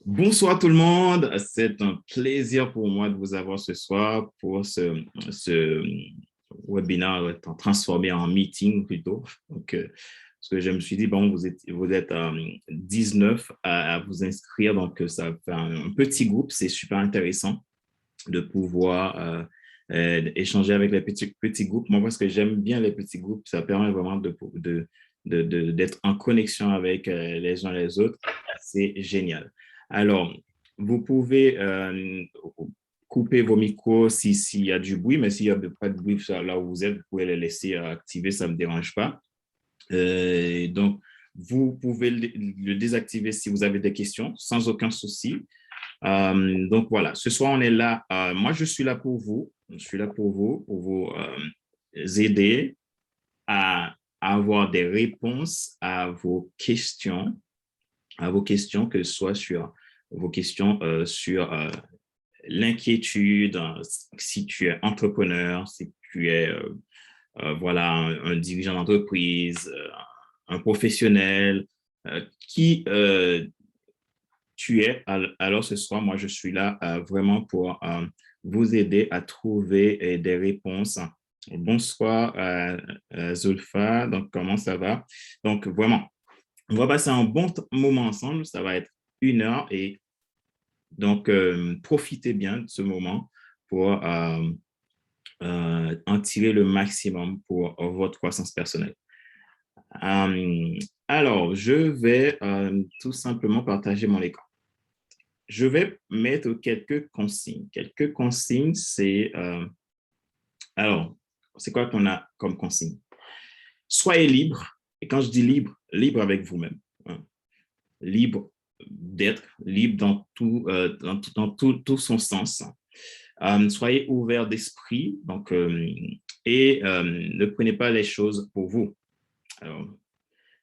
Bonsoir tout le monde, c'est un plaisir pour moi de vous avoir ce soir pour ce webinaire transformé en meeting plutôt. Parce que je me suis dit, bon, vous êtes 19 à vous inscrire, donc ça fait un petit groupe, c'est super intéressant de pouvoir échanger avec les petits groupes. Moi, parce que j'aime bien les petits groupes, ça permet vraiment d'être en connexion avec les uns les autres. C'est génial. Alors, vous pouvez couper vos micros s'il y a du bruit, mais s'il n'y a pas de bruit là où vous êtes, vous pouvez les laisser activer, ça ne me dérange pas. Donc, vous pouvez le désactiver si vous avez des questions, sans aucun souci. Donc voilà, ce soir on est là. Moi, je suis là pour vous. Je suis là pour vous aider à avoir des réponses à vos questions, que ce soit sur vos questions sur l'inquiétude, si tu es entrepreneur, si tu es voilà, un dirigeant d'entreprise, un professionnel, qui tu es. Alors ce soir, moi, je suis là vraiment pour vous aider à trouver des réponses. Bonsoir, Zulfa. Donc, comment ça va? Donc, vraiment, on va passer un bon moment ensemble. Ça va être 1 heure et donc, profitez bien de ce moment pour en tirer le maximum pour votre croissance personnelle. Alors, je vais tout simplement partager mon écran. Je vais mettre quelques consignes. Quelques consignes, alors, c'est quoi qu'on a comme consigne? Soyez libre, et quand je dis libre, libre avec vous-même. Hein. Libre d'être, libre dans tout son sens. Soyez ouvert d'esprit, donc, et ne prenez pas les choses pour vous. Alors,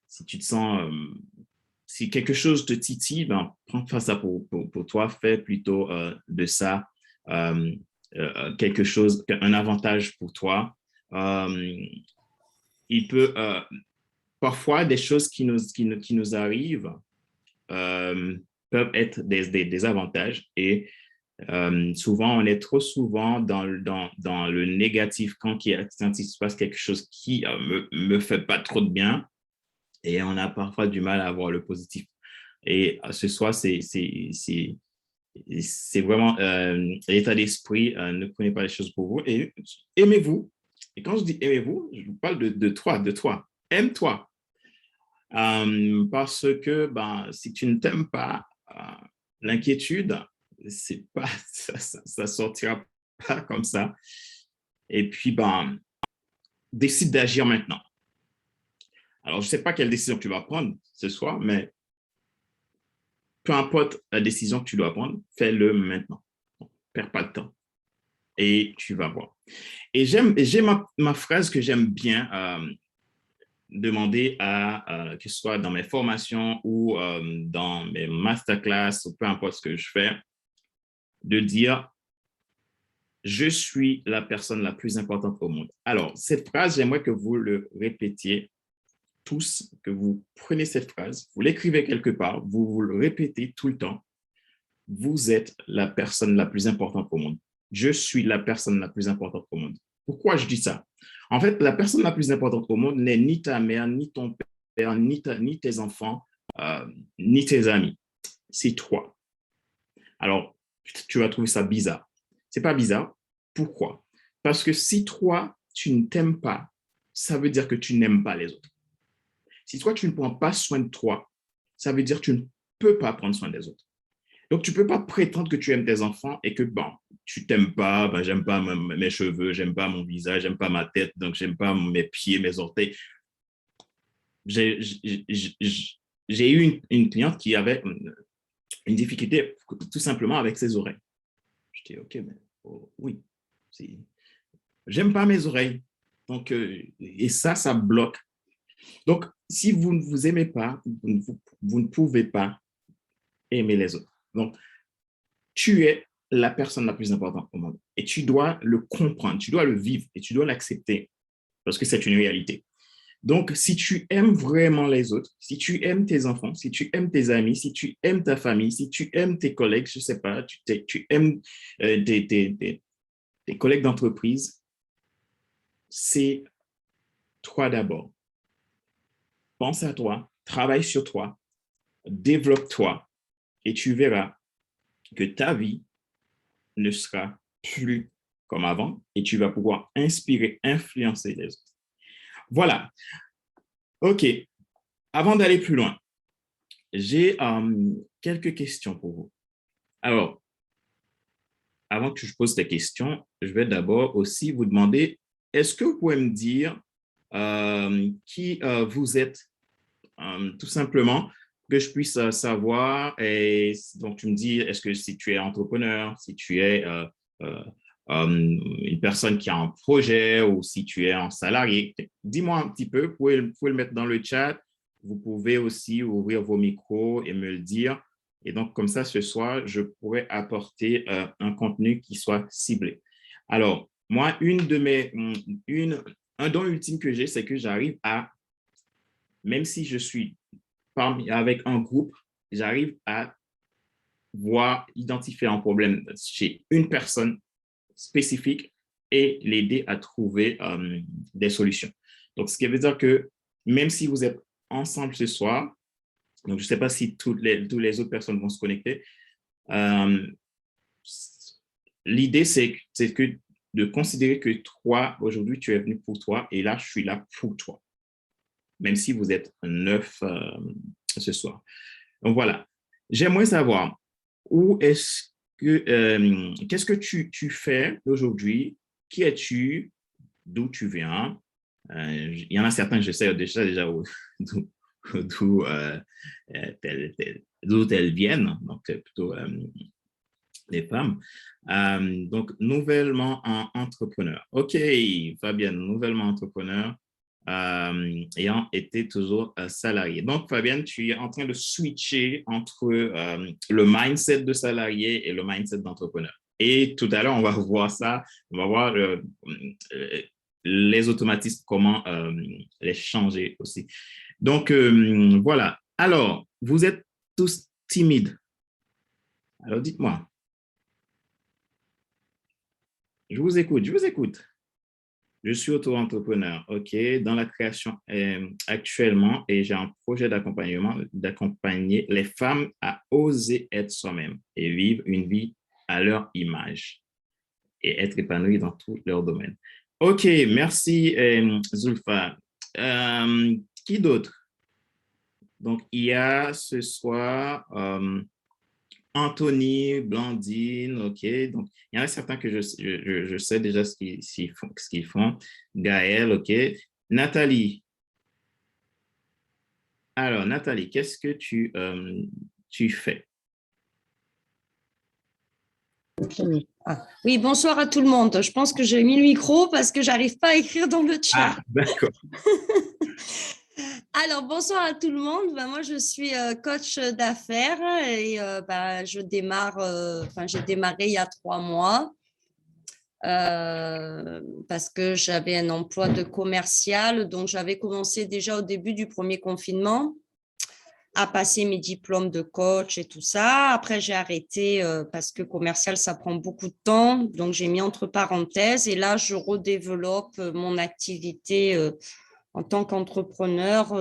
si tu te sens si quelque chose te titille, ben, prends pas ça pour toi, fais plutôt de ça quelque chose, un avantage pour toi. Euh, il peut, parfois, des choses qui nous arrivent euh, peuvent être des avantages et souvent, on est trop souvent dans le négatif quand il se passe quelque chose qui me fait pas trop de bien et on a parfois du mal à avoir le positif. Et ce soir, c'est vraiment l'état d'esprit. Ne prenez pas les choses pour vous et aimez-vous. Et quand je dis aimez-vous, je vous parle de toi, de toi. Aime-toi. Parce que ben, si tu ne t'aimes pas, l'inquiétude, c'est pas, ça sortira pas comme ça. Et puis, ben, décide d'agir maintenant. Alors, je ne sais pas quelle décision tu vas prendre ce soir, mais peu importe la décision que tu dois prendre, fais-le maintenant. Perds pas de temps et tu vas voir. Et j'ai ma phrase que j'aime bien demander que ce soit dans mes formations ou dans mes masterclass ou peu importe ce que je fais, de dire je suis la personne la plus importante au monde. Alors, cette phrase, j'aimerais que vous le répétiez tous, que vous prenez cette phrase, vous l'écrivez quelque part, vous le répétez tout le temps. Vous êtes la personne la plus importante au monde. Je suis la personne la plus importante au monde. Pourquoi je dis ça? En fait, la personne la plus importante au monde n'est ni ta mère, ni ton père, ni tes enfants, euh, ni tes amis. C'est toi. Alors, tu vas trouver ça bizarre. C'est pas bizarre. Pourquoi? Parce que si toi, tu ne t'aimes pas, ça veut dire que tu n'aimes pas les autres. Si toi, tu ne prends pas soin de toi, ça veut dire que tu ne peux pas prendre soin des autres. Donc, tu ne peux pas prétendre que tu aimes tes enfants et que, bon, tu t'aimes pas, ben, j'aime pas mes cheveux, j'aime pas mon visage, j'aime pas ma tête, donc j'aime pas mes pieds, mes orteils. J'ai eu une cliente qui avait une difficulté tout simplement avec ses oreilles. Je dis, OK, mais oh, oui, j'aime pas mes oreilles. Donc, et ça bloque. Donc, si vous ne vous aimez pas, vous ne pouvez pas aimer les autres. Donc, tu es la personne la plus importante au monde. Et tu dois le comprendre, tu dois le vivre et tu dois l'accepter parce que c'est une réalité. Donc, si tu aimes vraiment les autres, si tu aimes tes enfants, si tu aimes tes amis, si tu aimes ta famille, si tu aimes tes collègues, je ne sais pas, tu aimes tes collègues d'entreprise, c'est toi d'abord. Pense à toi, travaille sur toi, développe-toi et tu verras que ta vie ne sera plus comme avant et tu vas pouvoir inspirer, influencer les autres. Voilà. OK. Avant d'aller plus loin, j'ai quelques questions pour vous. Alors, avant que je pose des questions, je vais d'abord aussi vous demander, est-ce que vous pouvez me dire qui vous êtes, tout simplement, que je puisse savoir. Et donc, tu me dis, est-ce que si tu es entrepreneur, si tu es une personne qui a un projet ou si tu es un salarié, dis-moi un petit peu, vous pouvez le mettre dans le chat. Vous pouvez aussi ouvrir vos micros et me le dire. Et donc, comme ça, ce soir, je pourrais apporter un contenu qui soit ciblé. Alors, moi, un don ultime que j'ai, c'est que j'arrive à, même si je suis avec un groupe, j'arrive à voir, identifier un problème chez une personne spécifique et l'aider à trouver des solutions. Donc, ce qui veut dire que même si vous êtes ensemble ce soir, donc je ne sais pas si toutes les autres personnes vont se connecter, l'idée, c'est que de considérer que toi, aujourd'hui, tu es venu pour toi et là, je suis là pour toi, même si vous êtes 9 ce soir. Donc voilà, j'aimerais savoir où est-ce qu'est-ce que tu fais aujourd'hui? Qui es-tu? D'où tu viens? Il y en a certains, je sais déjà d'où elles viennent, donc plutôt les femmes. Donc, nouvellement entrepreneur. OK, Fabienne, nouvellement entrepreneur, ayant été toujours salarié. Donc, Fabienne, tu es en train de switcher entre le mindset de salarié et le mindset d'entrepreneur. Et tout à l'heure, on va voir ça, on va voir les automatismes, comment les changer aussi. Donc, voilà. Alors, vous êtes tous timides. Alors, dites-moi. Je vous écoute, je vous écoute. Je suis auto-entrepreneur, OK, dans la création actuellement et j'ai un projet d'accompagnement, d'accompagner les femmes à oser être soi-même et vivre une vie à leur image et être épanouies dans tous leurs domaines. OK, merci Zulfa. Qui d'autre? Donc, il y a ce soir Anthony, Blandine, OK. Donc, il y en a certains que je sais déjà ce qu'ils font. Gaël, OK. Nathalie. Alors, Nathalie, qu'est-ce que tu fais? Ah. Oui, bonsoir à tout le monde. Je pense que j'ai mis le micro parce que j'arrive pas à écrire dans le chat. Ah, d'accord. Alors, bonsoir à tout le monde. Moi, je suis coach d'affaires et j'ai démarré il y a 3 mois parce que j'avais un emploi de commercial. Donc, j'avais commencé déjà au début du premier confinement à passer mes diplômes de coach et tout ça. Après, j'ai arrêté parce que commercial, ça prend beaucoup de temps. Donc, j'ai mis entre parenthèses et là, je redéveloppe mon activité en tant qu'entrepreneur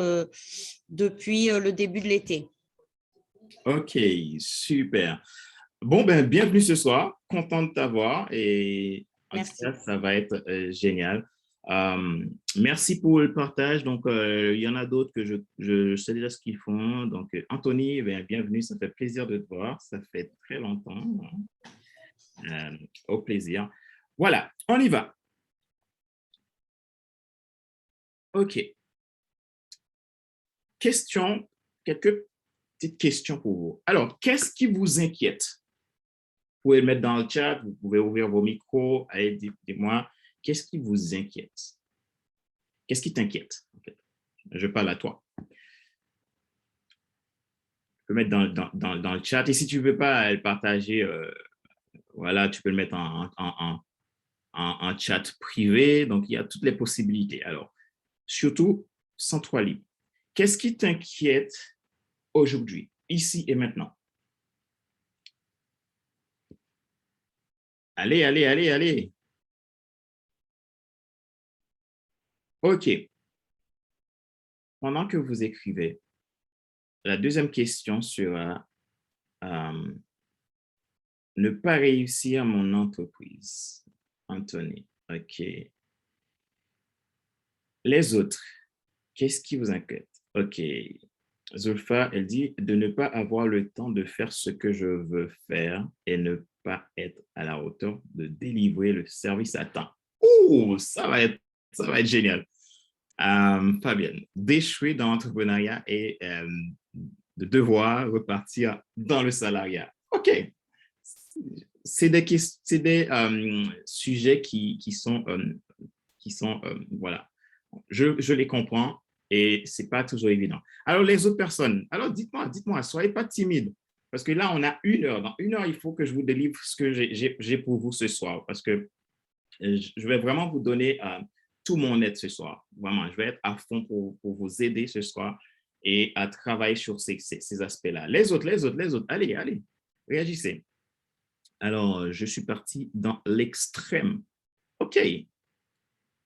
depuis le début de l'été. OK, super. Bon, ben, bienvenue ce soir. Content de t'avoir et en tout Merci. cas, ça va être génial. Merci pour le partage. Donc, il y en a d'autres que je sais déjà ce qu'ils font. Donc, Anthony, bienvenue. Ça fait plaisir de te voir. Ça fait très longtemps. Au plaisir. Voilà, on y va. OK. Question, quelques petites questions pour vous. Alors, qu'est-ce qui vous inquiète? Vous pouvez le mettre dans le chat, vous pouvez ouvrir vos micros. Allez, dites-moi, qu'est-ce qui vous inquiète? Qu'est-ce qui t'inquiète? Okay. Je parle à toi. Tu peux mettre dans le chat. Et si tu ne veux pas le partager, voilà, tu peux le mettre en chat privé. Donc, il y a toutes les possibilités. Alors, surtout, sens-toi libre. Qu'est-ce qui t'inquiète aujourd'hui, ici et maintenant? Allez, allez, allez, allez. OK. Pendant que vous écrivez, la deuxième question sera ne pas réussir mon entreprise. Anthony, OK. Les autres, qu'est-ce qui vous inquiète? OK. Zulfa, elle dit de ne pas avoir le temps de faire ce que je veux faire et ne pas être à la hauteur de délivrer le service à temps. Ouh, ça va être génial. Fabienne, d'échouer dans l'entrepreneuriat et de devoir repartir dans le salariat. OK. C'est des sujets qui sont voilà. Je les comprends et ce n'est pas toujours évident. Alors, les autres personnes, alors dites-moi, soyez pas timide. Parce que là, on a 1 heure. Dans 1 heure, il faut que je vous délivre ce que j'ai pour vous ce soir. Parce que je vais vraiment vous donner tout mon aide ce soir. Vraiment, je vais être à fond pour vous aider ce soir et à travailler sur ces aspects-là. Les autres, allez, réagissez. Alors, je suis parti dans l'extrême. OK. Et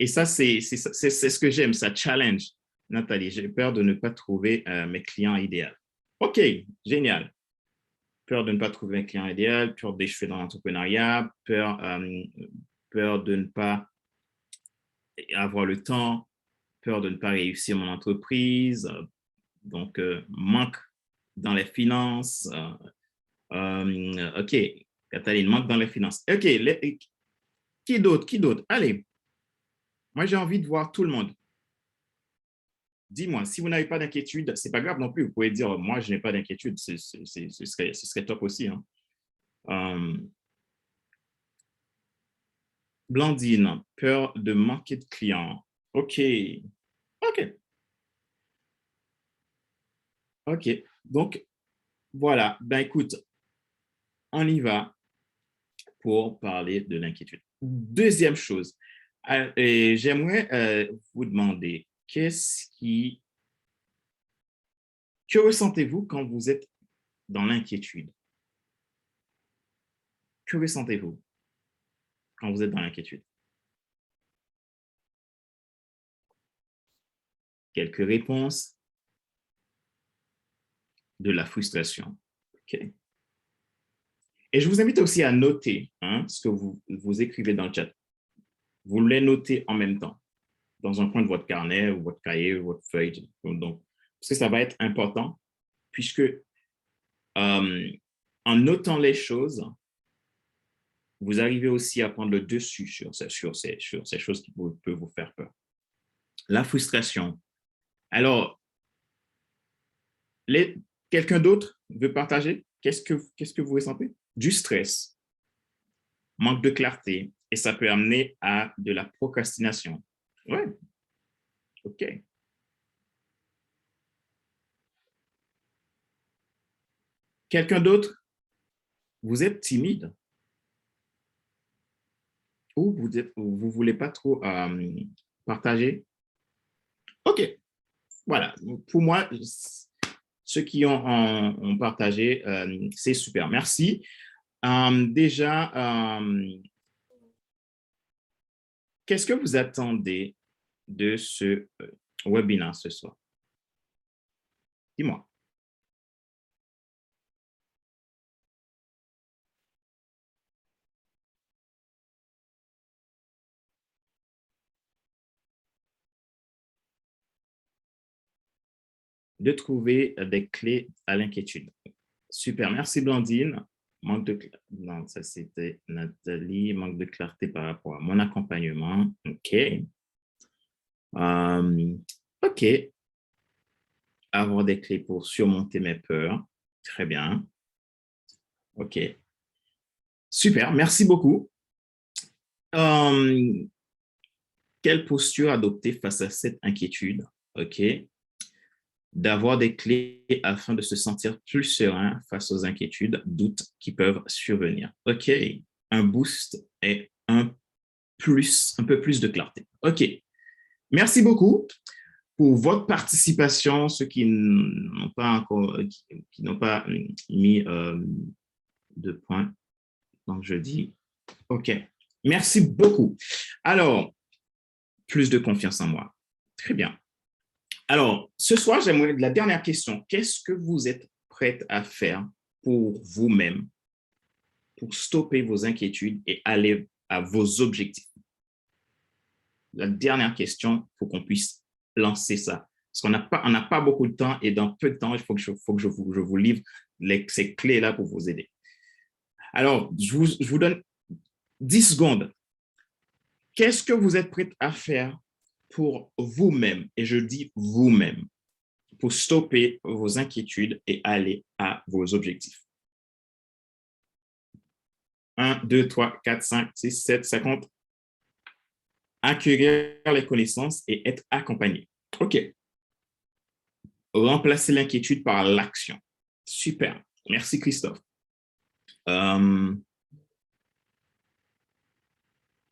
ça, c'est ce que j'aime, ça challenge. Nathalie, j'ai peur de ne pas trouver mes clients idéaux. OK, génial. Peur de ne pas trouver un client idéal, peur d'échouer dans l'entrepreneuriat, peur de ne pas avoir le temps, peur de ne pas réussir mon entreprise, donc manque dans les finances. OK, Catherine, manque dans les finances. OK, qui d'autre? Allez, moi j'ai envie de voir tout le monde. Dis-moi, si vous n'avez pas d'inquiétude, ce n'est pas grave non plus. Vous pouvez dire, moi, je n'ai pas d'inquiétude. Ce serait top aussi. Hein. Blandine, peur de manquer de clients. OK. OK. OK. Donc, voilà. Ben, écoute, on y va pour parler de l'inquiétude. Deuxième chose, j'aimerais vous demander, que ressentez-vous quand vous êtes dans l'inquiétude? Que ressentez-vous quand vous êtes dans l'inquiétude? Quelques réponses. De la frustration. Okay. Et je vous invite aussi à noter ce que vous écrivez dans le chat. Vous les notez en même temps, dans un coin de votre carnet, ou votre cahier, ou votre feuille. Donc, parce que ça va être important, puisque en notant les choses, vous arrivez aussi à prendre le dessus sur ces choses qui peuvent vous faire peur. La frustration. Alors, quelqu'un d'autre veut partager? Qu'est-ce que vous ressentez? Du stress, manque de clarté, et ça peut amener à de la procrastination. Ouais, OK. Quelqu'un d'autre? Vous êtes timide ou vous voulez pas trop partager? OK, voilà. Pour moi, ceux qui ont partagé, c'est super. Merci. Déjà, qu'est-ce que vous attendez de ce webinaire ce soir? Dis-moi. De trouver des clés à l'inquiétude. Super, merci Blandine. Non, ça c'était Nathalie, manque de clarté par rapport à mon accompagnement. OK. OK. Avoir des clés pour surmonter mes peurs. Très bien. OK. Super, merci beaucoup. Quelle posture adopter face à cette inquiétude? OK. D'avoir des clés afin de se sentir plus serein face aux inquiétudes, doutes qui peuvent survenir. OK, un boost et un peu plus de clarté. OK, merci beaucoup. pour votre participation, ceux qui n'ont pas encore, qui n'ont pas mis de points. Donc, je dis OK. Merci beaucoup. Alors, plus de confiance en moi. Très bien. Alors, ce soir, j'aimerais la dernière question. Qu'est-ce que vous êtes prête à faire pour vous-même, pour stopper vos inquiétudes et aller à vos objectifs? La dernière question, il faut qu'on puisse lancer ça. Parce qu'on n'a pas beaucoup de temps et dans peu de temps, il faut que je vous livre ces clés-là pour vous aider. Alors, je vous donne 10 secondes. Qu'est-ce que vous êtes prêt à faire pour vous-même? Et je dis vous-même, pour stopper vos inquiétudes et aller à vos objectifs. 1, 2, 3, 4, 5, 6, 7, 50. Accueillir les connaissances et être accompagné. OK. Remplacer l'inquiétude par l'action. Super. Merci, Christophe.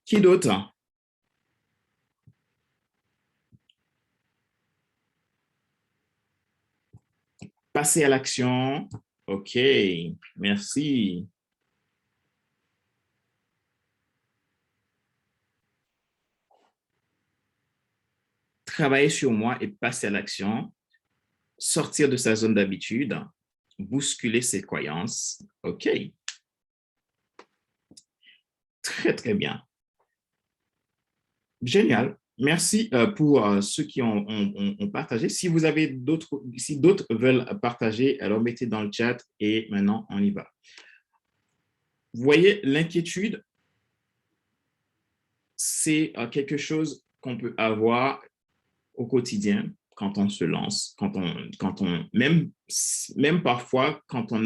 Qui d'autre? Passer à l'action. OK. Merci. Travailler sur moi et passer à l'action. Sortir de sa zone d'habitude. Bousculer ses croyances. OK. Très, très bien. Génial. Merci pour ceux qui ont partagé. Si vous avez d'autres, si d'autres veulent partager, alors mettez dans le chat et maintenant on y va. Vous voyez, l'inquiétude, c'est quelque chose qu'on peut avoir au quotidien quand on se lance, même parfois quand on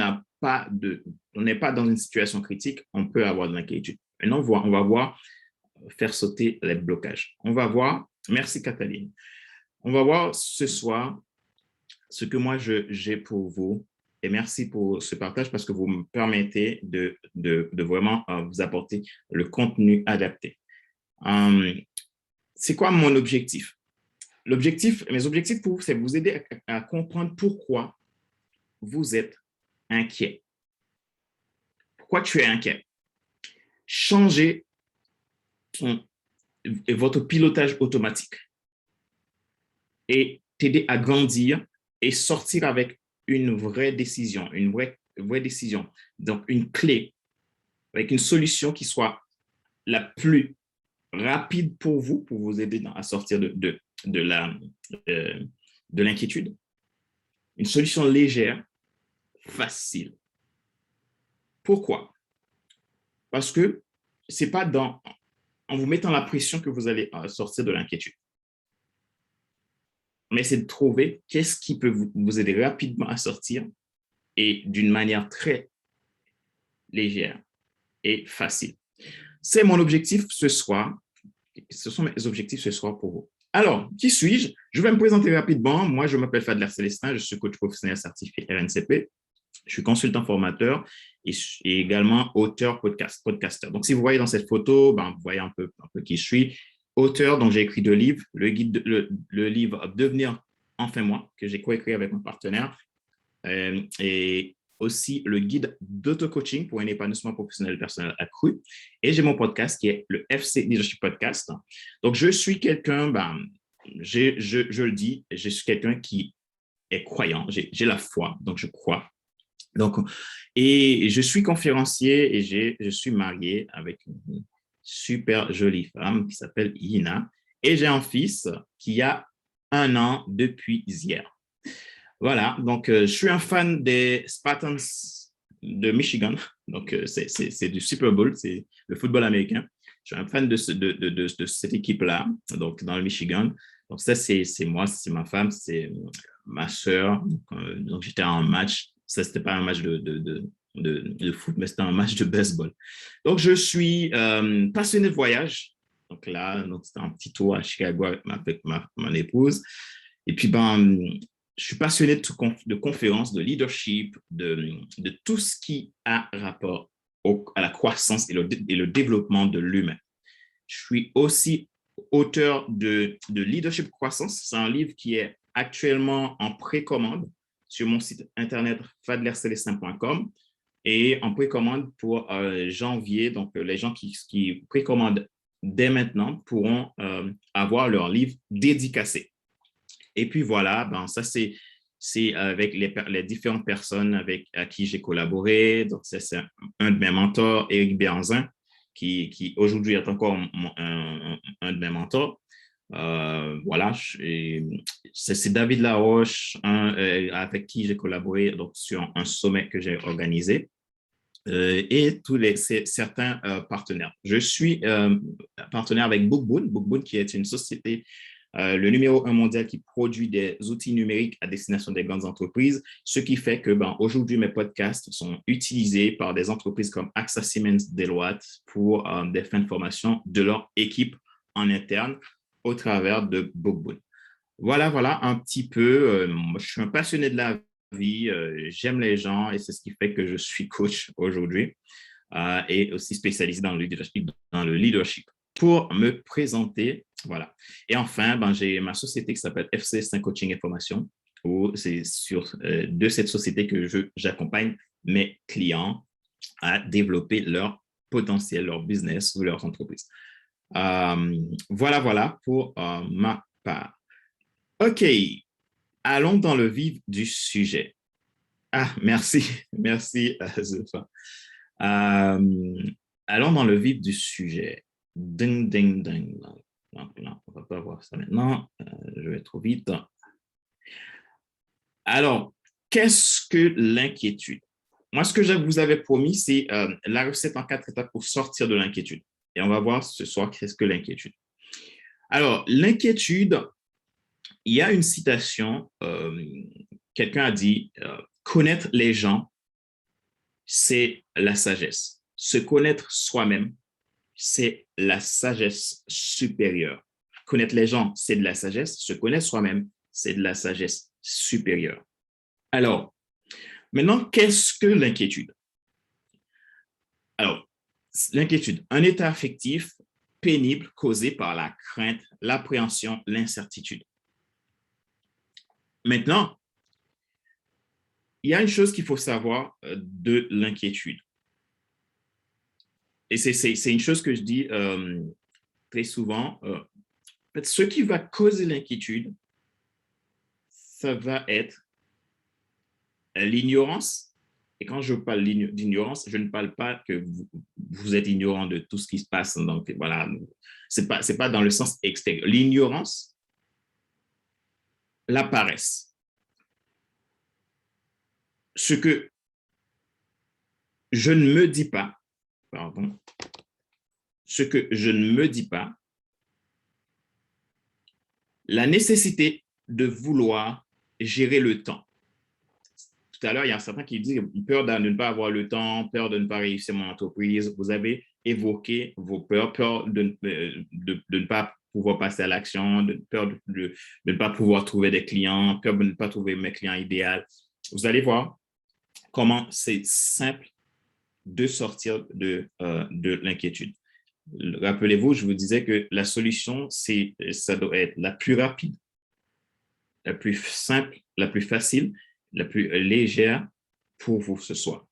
n'est pas dans une situation critique, on peut avoir de l'inquiétude. Maintenant, on va voir faire sauter les blocages. On va voir, merci Catherine, on va voir ce soir ce que moi j'ai pour vous et merci pour ce partage parce que vous me permettez de vraiment vous apporter le contenu adapté. C'est quoi mon objectif? Mes objectifs pour vous, c'est vous aider à comprendre pourquoi vous êtes inquiet. Pourquoi tu es inquiet? Changer votre pilotage automatique et t'aider à grandir et sortir avec une vraie décision, une vraie décision. Donc, une clé avec une solution qui soit la plus rapide pour vous aider à sortir de l'inquiétude. Une solution légère, facile. Pourquoi? Parce que ce n'est pas en vous mettant la pression que vous allez sortir de l'inquiétude. Mais c'est de trouver qu'est-ce qui peut vous aider rapidement à sortir et d'une manière très légère et facile. C'est mon objectif ce soir. Ce sont mes objectifs ce soir pour vous. Alors, qui suis-je? Je vais me présenter rapidement. Moi, je m'appelle Fadler Célestin. Je suis coach professionnel certifié RNCP. Je suis consultant formateur et également auteur podcasteur. Donc, si vous voyez dans cette photo, vous voyez un peu qui je suis. Auteur, donc j'ai écrit 2 livres. Le livre Devenir enfin moi, que j'ai coécrit avec mon partenaire. Et aussi le guide d'auto-coaching pour un épanouissement professionnel personnel accru. Et j'ai mon podcast qui est le FC Leadership Podcast. Donc, je suis quelqu'un, je le dis, je suis quelqu'un qui est croyant. J'ai la foi, donc je crois. Donc, et je suis conférencier et je suis marié avec une super jolie femme qui s'appelle Ina. Et j'ai un fils qui a 1 an depuis hier. Voilà, donc je suis un fan des Spartans de Michigan. Donc, c'est du Super Bowl, c'est le football américain. Je suis un fan de cette équipe-là, donc dans le Michigan. Donc, ça, c'est moi, c'est ma femme, c'est ma sœur. Donc, j'étais en match. Ça, ce n'était pas un match de foot, mais c'était un match de baseball. Donc, je suis passionné de voyage. Donc là, c'était un petit tour à Chicago avec mon épouse. Et puis, je suis passionné de conférences, de leadership, de tout ce qui a rapport à la croissance et le développement de l'humain. Je suis aussi auteur de Leadership Croissance. C'est un livre qui est actuellement en précommande sur mon site internet fadlercelestin.com et en précommande pour janvier. Donc, les gens qui précommandent dès maintenant pourront avoir leur livre dédicacé. Et puis voilà, ben, ça c'est avec les différentes personnes à qui j'ai collaboré. Donc, c'est un de mes mentors, Éric Bernzin, qui aujourd'hui est encore un de mes mentors. Voilà, c'est David Laroche, avec qui j'ai collaboré donc, sur un sommet que j'ai organisé. Et certains partenaires. Je suis partenaire avec Bookboon. Bookboon, qui est une société, le numéro 1 mondial qui produit des outils numériques à destination des grandes entreprises, ce qui fait que aujourd'hui, mes podcasts sont utilisés par des entreprises comme AXA Siemens, Deloitte pour des fins de formation de leur équipe en interne au travers de Bookboon. Voilà un petit peu. Moi, je suis un passionné de la vie, j'aime les gens et c'est ce qui fait que je suis coach aujourd'hui et aussi spécialisé dans le leadership. Pour me présenter, voilà. Et enfin, j'ai ma société qui s'appelle FC5 Coaching et Formation, où c'est de cette société que j'accompagne mes clients à développer leur potentiel, leur business ou leur entreprise. Voilà pour ma part. OK, allons dans le vif du sujet. Ah, merci, Zulfa. Allons dans le vif du sujet. Ding, ding, ding. Donc, là, on ne va pas voir ça maintenant. Je vais trop vite. Alors, qu'est-ce que l'inquiétude? Moi, ce que je vous avais promis, c'est la recette en 4 étapes pour sortir de l'inquiétude. Et on va voir ce soir qu'est-ce que l'inquiétude. Alors, l'inquiétude, il y a une citation, quelqu'un a dit, connaître les gens, c'est la sagesse. Se connaître soi-même, c'est la sagesse supérieure. Connaître les gens, c'est de la sagesse. Se connaître soi-même, c'est de la sagesse supérieure. Alors, maintenant, qu'est-ce que l'inquiétude? Alors, l'inquiétude, un état affectif pénible causé par la crainte, l'appréhension, l'incertitude. Maintenant, il y a une chose qu'il faut savoir de l'inquiétude. Et c'est une chose que je dis très souvent. En fait, ce qui va causer l'inquiétude, ça va être l'ignorance. Et quand je parle d'ignorance, je ne parle pas que vous êtes ignorant de tout ce qui se passe. Donc, voilà, c'est pas dans le sens extérieur. L'ignorance, la paresse. Ce que je ne me dis pas, pardon, ce que je ne me dis pas, la nécessité de vouloir gérer le temps. Tout à l'heure, il y a certains qui disent peur de ne pas avoir le temps, peur de ne pas réussir mon entreprise. Vous avez évoqué vos peurs, peur de ne pas pouvoir passer à l'action, peur de ne pas pouvoir trouver des clients, peur de ne pas trouver mes clients idéaux. Vous allez voir comment c'est simple de sortir de l'inquiétude. Rappelez-vous, je vous disais que la solution, ça doit être la plus rapide, la plus simple, la plus facile, la plus légère pour vous ce soir.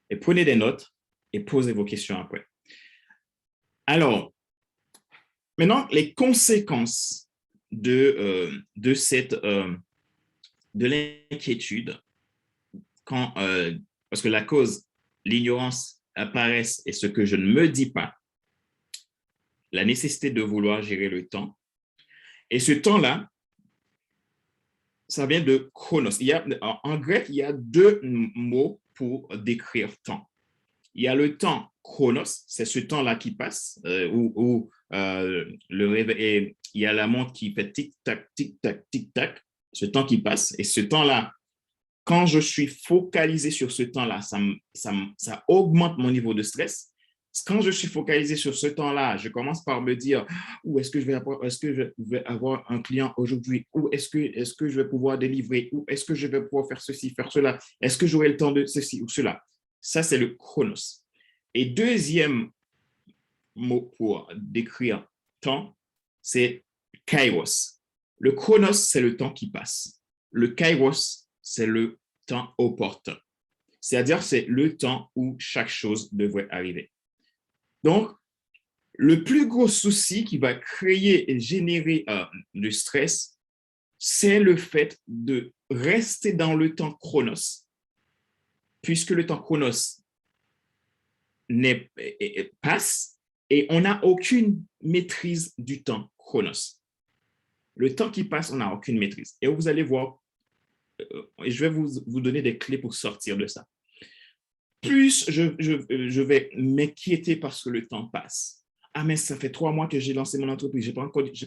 Et prenez des notes et posez vos questions après. Alors, maintenant, les conséquences de l'inquiétude, parce que la cause, l'ignorance, la paresse et ce que je ne me dis pas, la nécessité de vouloir gérer le temps. Et ce temps-là, ça vient de chronos. En grec, il y a 2 mots pour décrire temps. Il y a le temps chronos, c'est ce temps-là qui passe, où le réveil, il y a la montre qui fait tic-tac, tic-tac, tic-tac, ce temps qui passe. Et ce temps-là, quand je suis focalisé sur ce temps-là, ça augmente mon niveau de stress. Quand je suis focalisé sur ce temps-là, je commence par me dire où est-ce que je vais avoir un client aujourd'hui, où est-ce que je vais pouvoir délivrer, où est-ce que je vais pouvoir faire ceci, faire cela, est-ce que j'aurai le temps de ceci ou cela. Ça, c'est le chronos. Et deuxième mot pour décrire temps, c'est kairos. Le chronos, c'est le temps qui passe. Le kairos, c'est le temps opportun. C'est-à-dire, c'est le temps où chaque chose devrait arriver. Donc, le plus gros souci qui va créer et générer le stress, c'est le fait de rester dans le temps chronos, puisque le temps chronos passe et on n'a aucune maîtrise du temps chronos. Le temps qui passe, on n'a aucune maîtrise. Et vous allez voir, et je vais vous donner des clés pour sortir de ça. Plus je vais m'inquiéter parce que le temps passe. Ah, mais ça fait 3 mois que j'ai lancé mon entreprise, je n'ai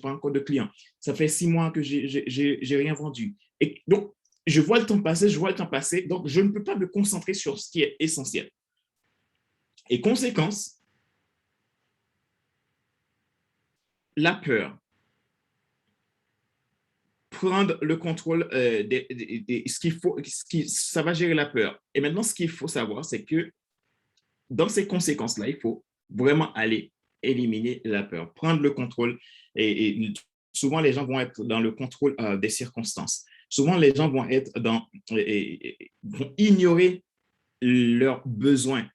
pas encore de clients. Ça fait 6 mois que j'ai rien vendu. Et donc, je vois le temps passer, donc je ne peux pas me concentrer sur ce qui est essentiel. Et conséquence, la peur, prendre le contrôle ce qu'il faut, ça va gérer la peur. Et maintenant, ce qu'il faut savoir, c'est que dans ces conséquences-là, il faut vraiment aller éliminer la peur, prendre le contrôle. Et souvent, les gens vont être dans le contrôle des circonstances. Souvent, les gens vont être vont ignorer leurs besoins,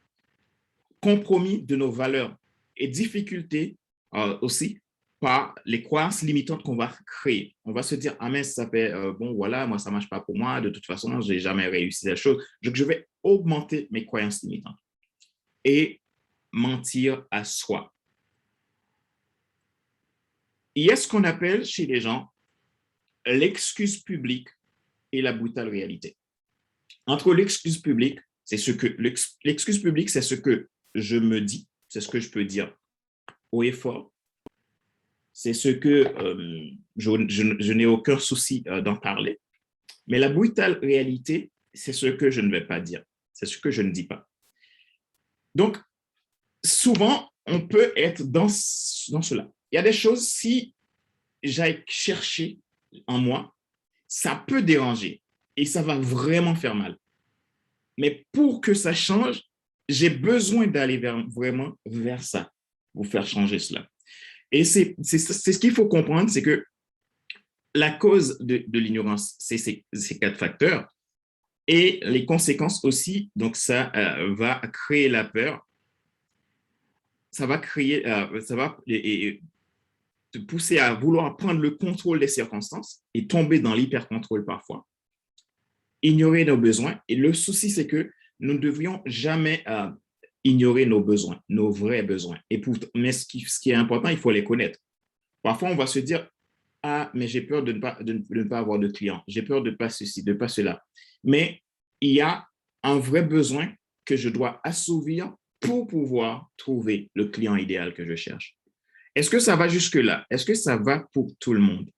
compromis de nos valeurs et difficultés aussi par les croyances limitantes qu'on va créer. On va se dire, ah mais ça fait, bon voilà, moi ça ne marche pas pour moi, de toute façon, je n'ai jamais réussi la chose. Donc, je vais augmenter mes croyances limitantes et mentir à soi. Il y a ce qu'on appelle chez les gens l'excuse publique et la brutale réalité. Entre l'excuse publique, c'est ce que l'excuse publique, c'est ce que je me dis, c'est ce que je peux dire haut et fort. C'est ce que je n'ai aucun souci d'en parler. Mais la brutale réalité, c'est ce que je ne vais pas dire. C'est ce que je ne dis pas. Donc, souvent, on peut être dans cela. Il y a des choses, si j'aille chercher en moi, ça peut déranger et ça va vraiment faire mal. Mais pour que ça change, j'ai besoin d'aller vraiment vers ça, pour faire changer cela. Et c'est ce qu'il faut comprendre, c'est que la cause de l'ignorance, c'est ces 4 facteurs et les conséquences aussi. Donc, ça va créer la peur, ça va te pousser à vouloir prendre le contrôle des circonstances et tomber dans l'hyper-contrôle parfois, ignorer nos besoins. Et le souci, c'est que nous ne devrions jamais ignorer nos besoins, nos vrais besoins. Mais ce qui est important, il faut les connaître. Parfois, on va se dire, ah, mais j'ai peur de ne pas avoir de clients, j'ai peur de ne pas ceci, de ne pas cela. Mais il y a un vrai besoin que je dois assouvir pour pouvoir trouver le client idéal que je cherche. Est-ce que ça va jusque-là? Est-ce que ça va pour tout le monde?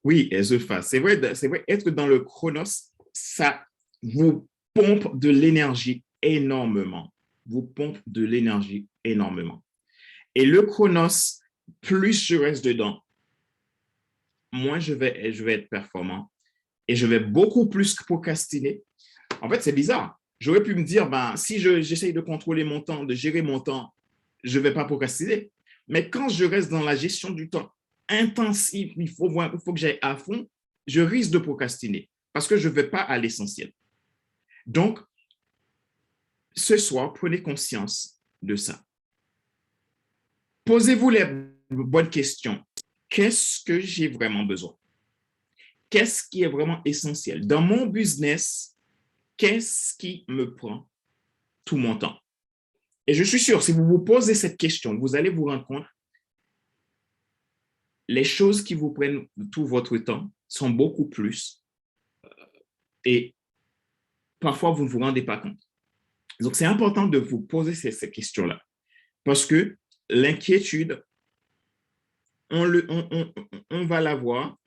Oui, Ezopha, c'est vrai, être dans le chronos, ça vous pompe de l'énergie énormément. Vous pompe de l'énergie énormément. Et le chronos, plus je reste dedans, moins je vais être performant et je vais beaucoup plus procrastiner. En fait, c'est bizarre. J'aurais pu me dire, ben, si j'essaye de contrôler mon temps, de gérer mon temps, je ne vais pas procrastiner. Mais quand je reste dans la gestion du temps intensive, il faut que j'aille à fond, je risque de procrastiner parce que je ne vais pas à l'essentiel. Donc, ce soir, prenez conscience de ça. Posez-vous les bonnes questions. Qu'est-ce que j'ai vraiment besoin? Qu'est-ce qui est vraiment essentiel? Dans mon business, qu'est-ce qui me prend tout mon temps? Et je suis sûr, si vous vous posez cette question, vous allez vous rendre compte, les choses qui vous prennent tout votre temps sont beaucoup plus et parfois vous ne vous rendez pas compte. Donc, c'est important de vous poser ces questions-là parce que l'inquiétude, on va l'avoir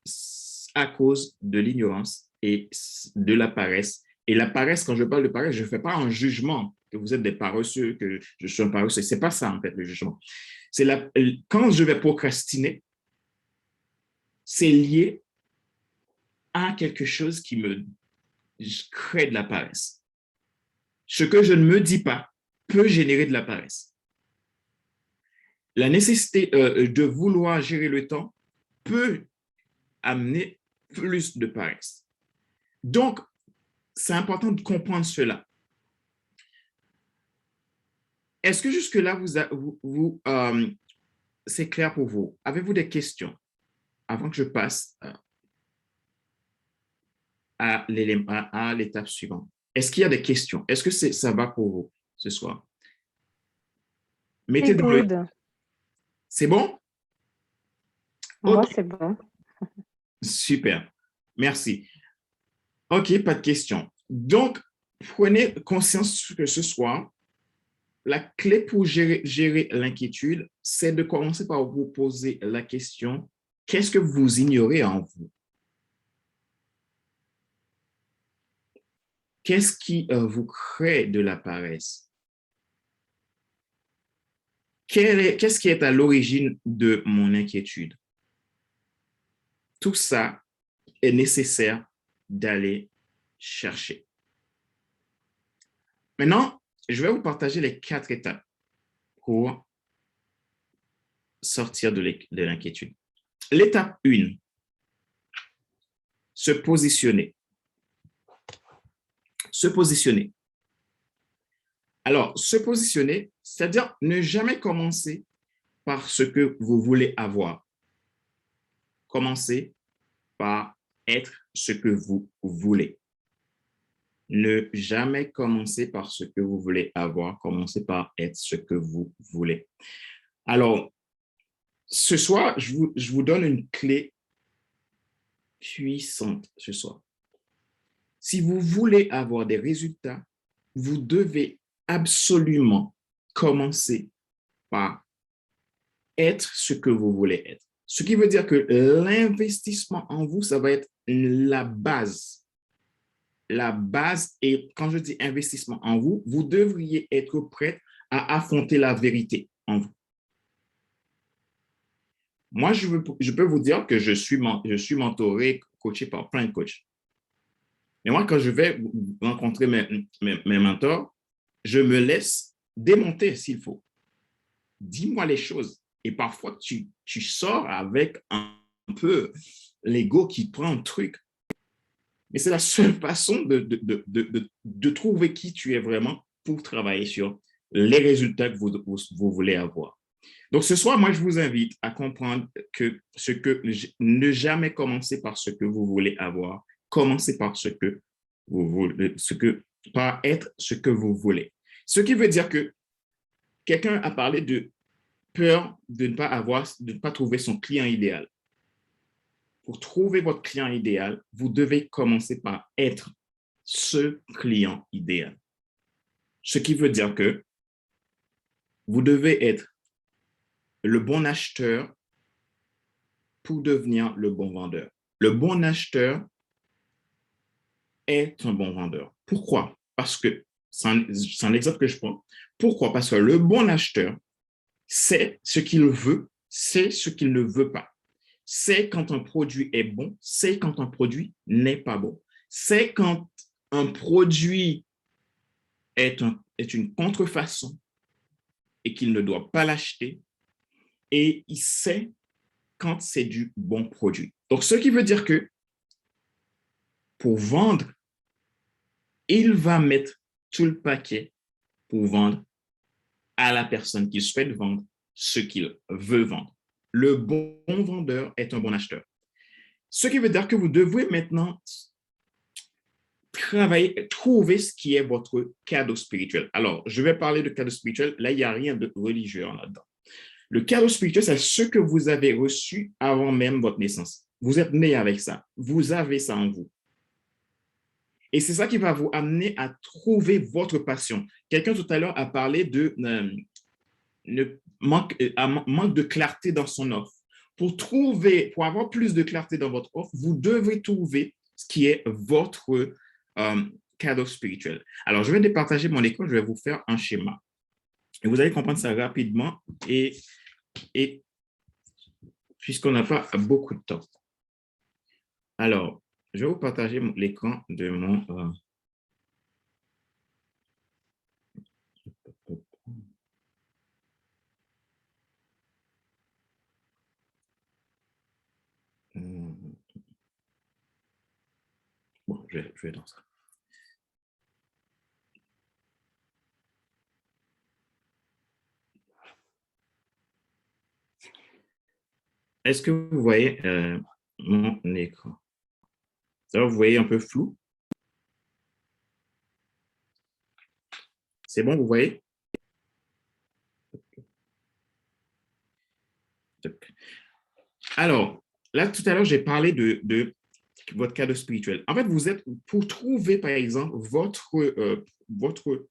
à cause de l'ignorance et de la paresse. Et la paresse, quand je parle de paresse, je ne fais pas un jugement que vous êtes des paresseux, que je suis un paresseux. Ce n'est pas ça, en fait, le jugement. Quand je vais procrastiner, c'est lié à quelque chose qui me crée de la paresse. Ce que je ne me dis pas peut générer de la paresse. La nécessité de vouloir gérer le temps peut amener plus de paresse. Donc, c'est important de comprendre cela. Est-ce que jusque-là, c'est clair pour vous? Avez-vous des questions avant que je passe à l'étape suivante? Est-ce qu'il y a des questions? Est-ce que ça va pour vous ce soir? C'est good. C'est bon? Moi, OK. c'est bon. Super. Merci. OK, pas de questions. Donc, prenez conscience que ce soir, la clé pour gérer l'inquiétude, c'est de commencer par vous poser la question, qu'est-ce que vous ignorez en vous? Qu'est-ce qui vous crée de la paresse? Qu'est-ce qui est à l'origine de mon inquiétude? Tout ça est nécessaire d'aller chercher. Maintenant, je vais vous partager les 4 étapes pour sortir de l'inquiétude. L'étape 1, se positionner. Se positionner. Alors, se positionner, c'est-à-dire ne jamais commencer par ce que vous voulez avoir. Commencez par être ce que vous voulez. Ne jamais commencer par ce que vous voulez avoir. Commencez par être ce que vous voulez. Alors, ce soir, je vous donne une clé puissante ce soir. Si vous voulez avoir des résultats, vous devez absolument commencer par être ce que vous voulez être. Ce qui veut dire que l'investissement en vous, ça va être la base. La base, et quand je dis investissement en vous, vous devriez être prêt à affronter la vérité en vous. Moi, je peux vous dire que je suis mentoré, coaché par plein de coachs. Et moi, quand je vais rencontrer mes mentors, je me laisse démonter s'il faut. Dis-moi les choses. Et parfois, tu sors avec un peu l'ego qui prend un truc. Mais c'est la seule façon de trouver qui tu es vraiment pour travailler sur les résultats que vous voulez avoir. Donc, ce soir, moi, je vous invite à comprendre que ne jamais commencer par ce que vous voulez avoir. Commencez par ce que vous voulez, par être ce que vous voulez. Ce qui veut dire que quelqu'un a parlé de peur de ne pas trouver son client idéal. Pour trouver votre client idéal, vous devez commencer par être ce client idéal. Ce qui veut dire que vous devez être le bon acheteur pour devenir le bon vendeur. Le bon acheteur est un bon vendeur. Pourquoi? Parce que, c'est un exemple que je prends. Pourquoi? Parce que le bon acheteur sait ce qu'il veut, c'est ce qu'il ne veut pas. C'est quand un produit est bon, c'est quand un produit n'est pas bon. C'est quand un produit est une contrefaçon et qu'il ne doit pas l'acheter. Et il sait quand c'est du bon produit. Donc, ce qui veut dire que pour vendre, il va mettre tout le paquet pour vendre à la personne qui souhaite vendre ce qu'il veut vendre. Le bon vendeur est un bon acheteur. Ce qui veut dire que vous devez maintenant trouver ce qui est votre cadeau spirituel. Alors, je vais parler de cadeau spirituel. Là, il n'y a rien de religieux là-dedans. Le cadeau spirituel, c'est ce que vous avez reçu avant même votre naissance. Vous êtes né avec ça. Vous avez ça en vous. Et c'est ça qui va vous amener à trouver votre passion. Quelqu'un tout à l'heure a parlé de manque de clarté dans son offre. Pour avoir plus de clarté dans votre offre, vous devez trouver ce qui est votre cadeau spirituel. Alors, je vais départager mon écran, je vais vous faire un schéma. Et vous allez comprendre ça rapidement et puisqu'on n'a pas beaucoup de temps. Alors, je vais vous partager l'écran de mon je vais dans ça. Est-ce que vous voyez mon écran? Ça, vous voyez un peu flou? C'est bon, vous voyez? Alors, là, tout à l'heure, j'ai parlé de votre cadre spirituel. En fait, vous êtes, pour trouver, par exemple, votre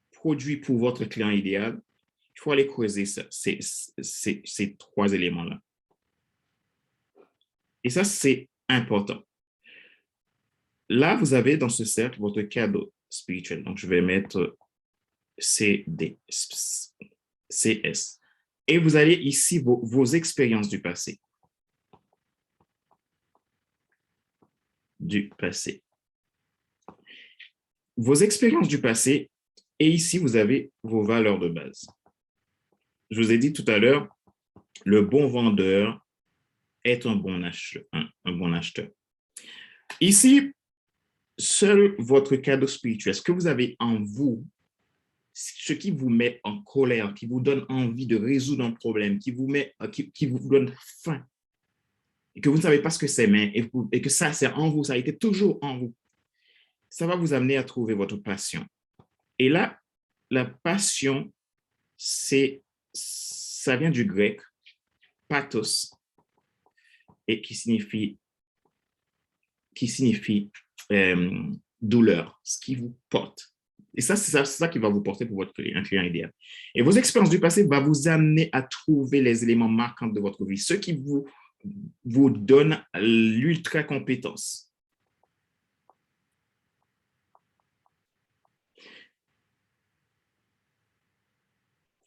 produit pour votre client idéal, il faut aller creuser ces trois éléments-là. Et ça, c'est important. Là, vous avez dans ce cercle votre cadeau spirituel. Donc, je vais mettre CD, CS. Et vous allez ici vos expériences du passé. Vos expériences du passé, et ici, vous avez vos valeurs de base. Je vous ai dit tout à l'heure, le bon vendeur est un bon acheteur. Ici, seul votre cadeau spirituel, ce que vous avez en vous, ce qui vous met en colère, qui vous donne envie de résoudre un problème, qui vous donne faim, et que vous ne savez pas ce que c'est, mais et que ça, c'est en vous, ça a été toujours en vous, ça va vous amener à trouver votre passion. Et là, la passion, ça vient du grec, pathos, et qui signifie douleur, ce qui vous porte. Et ça, c'est ça qui va vous porter pour votre client idéal. Et vos expériences du passé vont vous amener à trouver les éléments marquants de votre vie, ceux qui vous donnent l'ultra compétence.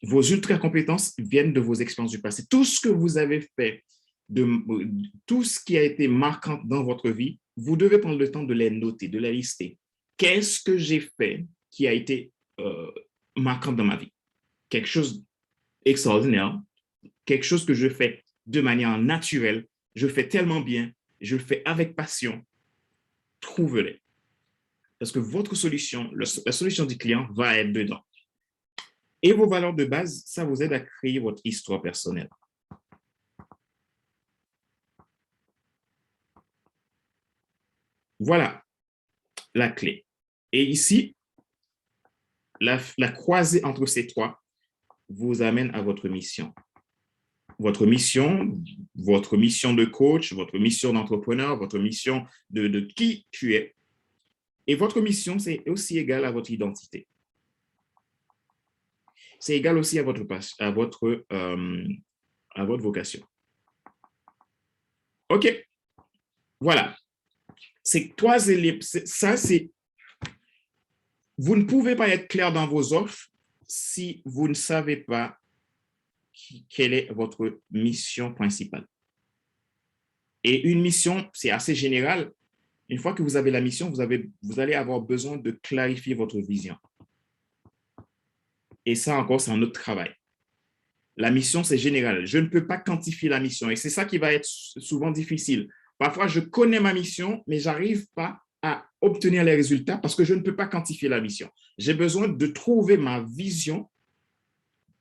Vos ultra compétences viennent de vos expériences du passé. Tout ce que vous avez fait, tout ce qui a été marquant dans votre vie, vous devez prendre le temps de les noter, de les lister. Qu'est-ce que j'ai fait qui a été marquant dans ma vie? Quelque chose d'extraordinaire, quelque chose que je fais de manière naturelle, je fais tellement bien, je le fais avec passion. Trouvez-les. Parce que votre solution, la solution du client va être dedans. Et vos valeurs de base, ça vous aide à créer votre histoire personnelle. Voilà la clé. Et ici, la croisée entre ces trois vous amène à votre mission. Votre mission de coach, votre mission d'entrepreneur, votre mission de qui tu es. Et votre mission, c'est aussi égal à votre identité. C'est égal aussi à votre vocation. OK. Voilà. Ces trois éléments, ça, c'est... Vous ne pouvez pas être clair dans vos offres si vous ne savez pas quelle est votre mission principale. Et une mission, c'est assez général. Une fois que vous avez la mission, vous allez avoir besoin de clarifier votre vision. Et ça encore, c'est un autre travail. La mission, c'est général. Je ne peux pas quantifier la mission. Et c'est ça qui va être souvent difficile. Parfois, je connais ma mission, mais je n'arrive pas à obtenir les résultats parce que je ne peux pas quantifier la mission. J'ai besoin de trouver ma vision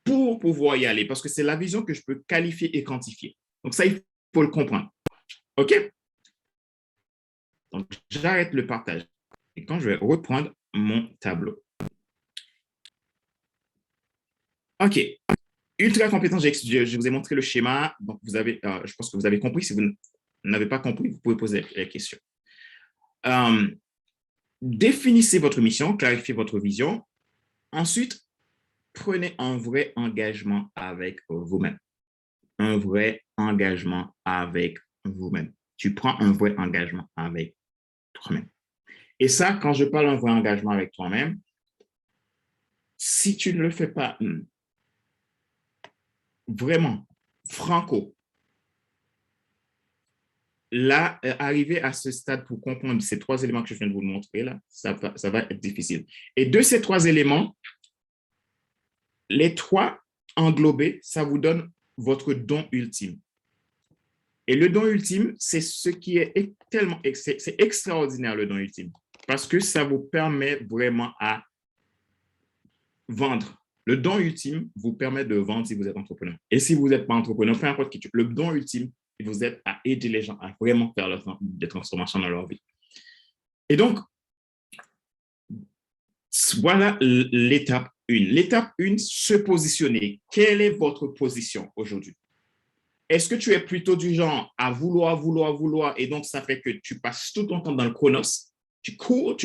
pour pouvoir y aller parce que c'est la vision que je peux qualifier et quantifier. Donc ça, il faut le comprendre. OK? Donc, j'arrête le partage. Et quand je vais reprendre mon tableau. OK. Ultra compétent, je vous ai montré le schéma. Donc, je pense que vous avez compris. Si vous n'avez pas compris, vous pouvez poser la question. Définissez votre mission, clarifiez votre vision. Ensuite, prenez un vrai engagement avec vous-même. Un vrai engagement avec vous-même. Tu prends un vrai engagement avec toi-même. Et ça, quand je parle d'un vrai engagement avec toi-même, si tu ne le fais pas vraiment, franco, là, arriver à ce stade pour comprendre ces trois éléments que je viens de vous montrer, là, ça va être difficile. Et de ces trois éléments, les trois englobés, ça vous donne votre don ultime. Et le don ultime, c'est ce qui est tellement, c'est extraordinaire, le don ultime, parce que ça vous permet vraiment à vendre. Le don ultime vous permet de vendre si vous êtes entrepreneur. Et si vous n'êtes pas entrepreneur, peu importe qui tu es, le don ultime, il vous aide à aider les gens à vraiment faire des transformations dans leur vie. Et donc, voilà l'étape 1. L'étape 1, se positionner. Quelle est votre position aujourd'hui? Est-ce que tu es plutôt du genre à vouloir, et donc ça fait que tu passes tout ton temps dans le chronos? Tu cours.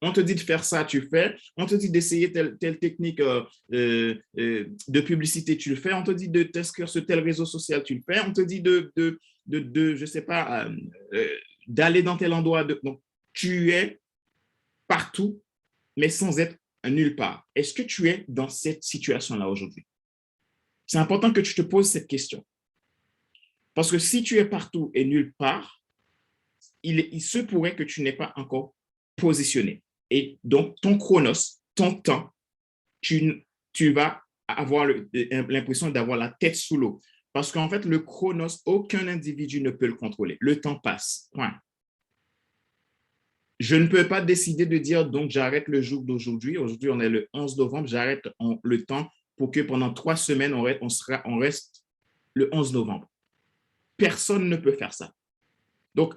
On te dit de faire ça, tu fais. On te dit d'essayer telle technique de publicité, tu le fais. On te dit de t'inscrire sur tel réseau social, tu le fais. On te dit je sais pas, d'aller dans tel endroit. Donc, tu es partout, mais sans être nulle part. Est-ce que tu es dans cette situation-là aujourd'hui? C'est important que tu te poses cette question. Parce que si tu es partout et nulle part, il se pourrait que tu n'es pas encore positionné. Et donc, ton chronos, ton temps, tu vas avoir l'impression d'avoir la tête sous l'eau. Parce qu'en fait, le chronos, aucun individu ne peut le contrôler. Le temps passe. Point. Je ne peux pas décider de dire, donc, j'arrête le jour d'aujourd'hui. Aujourd'hui, on est le 11 novembre. J'arrête le temps pour que pendant 3 semaines, on reste le 11 novembre. Personne ne peut faire ça. Donc,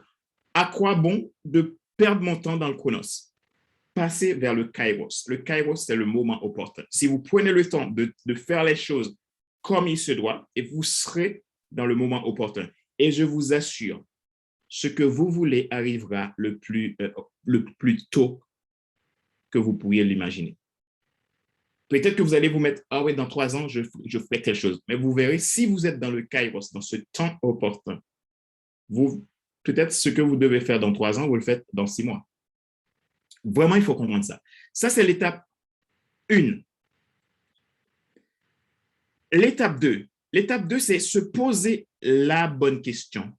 à quoi bon de perdre mon temps dans le chronos? Passez vers le kairos. Le kairos, c'est le moment opportun. Si vous prenez le temps de faire les choses comme il se doit, et vous serez dans le moment opportun. Et je vous assure, ce que vous voulez arrivera le plus tôt que vous pourriez l'imaginer. Peut-être que vous allez vous mettre, ah oui, dans 3 ans, je ferai telle chose. Mais vous verrez, si vous êtes dans le kairos, dans ce temps opportun, peut-être ce que vous devez faire dans 3 ans, vous le faites dans 6 mois. Vraiment, il faut comprendre ça. Ça, c'est l'étape 1. L'étape 2. L'étape 2, c'est se poser la bonne question.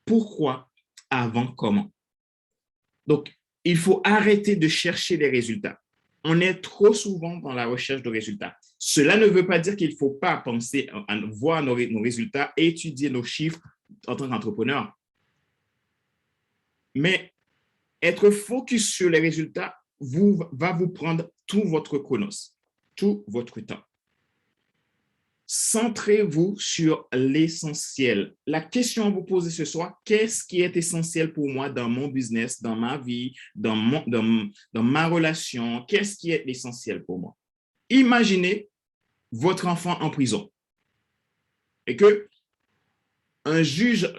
Pourquoi, avant, comment? Donc, il faut arrêter de chercher des résultats. On est trop souvent dans la recherche de résultats. Cela ne veut pas dire qu'il ne faut pas penser à voir nos résultats, étudier nos chiffres en tant qu'entrepreneur. Mais être focus sur les résultats va vous prendre tout votre chronos, tout votre temps. Centrez-vous sur l'essentiel. La question à vous poser ce soir, qu'est-ce qui est essentiel pour moi dans mon business, dans ma vie, dans ma relation? Qu'est-ce qui est essentiel pour moi? Imaginez votre enfant en prison et que un juge,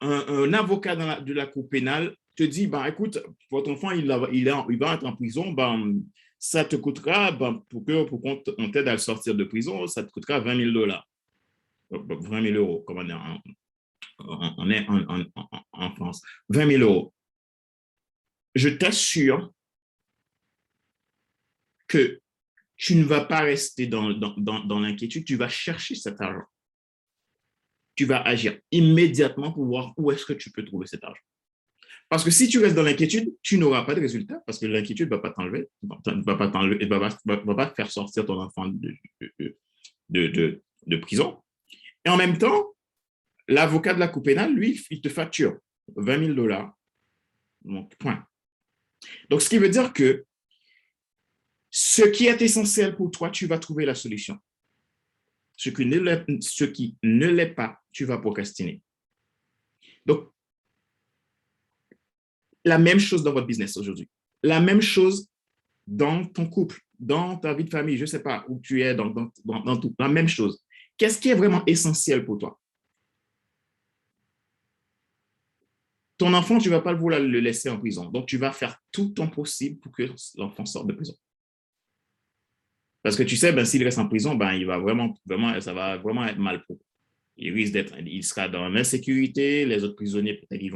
un avocat de la cour pénale te dit, ben, écoute, votre enfant, il va être en prison, ben, ça te coûtera, pour qu'on t'aide à le sortir de prison, ça te coûtera $20 000. 20 000 euros, comme on est en France. 20 000 euros. Je t'assure que tu ne vas pas rester dans l'inquiétude, tu vas chercher cet argent. Tu vas agir immédiatement pour voir où est-ce que tu peux trouver cet argent. Parce que si tu restes dans l'inquiétude, tu n'auras pas de résultat parce que l'inquiétude ne va pas t'enlever, et ne va pas faire sortir ton enfant de prison. Et en même temps, l'avocat de la cour pénale, lui, il te facture $20 000. Donc, point. Donc, ce qui veut dire que ce qui est essentiel pour toi, tu vas trouver la solution. Ce qui ne l'est pas, tu vas procrastiner. Donc, la même chose dans votre business aujourd'hui. La même chose dans ton couple, dans ta vie de famille, je ne sais pas où tu es, dans tout. La même chose. Qu'est-ce qui est vraiment essentiel pour toi? Ton enfant, tu ne vas pas vouloir le laisser en prison. Donc, tu vas faire tout ton possible pour que l'enfant sorte de prison. Parce que tu sais, ben, s'il reste en prison, ben, il va ça va vraiment être mal pour lui. Il sera dans l'insécurité, les autres prisonniers, peut-être, ils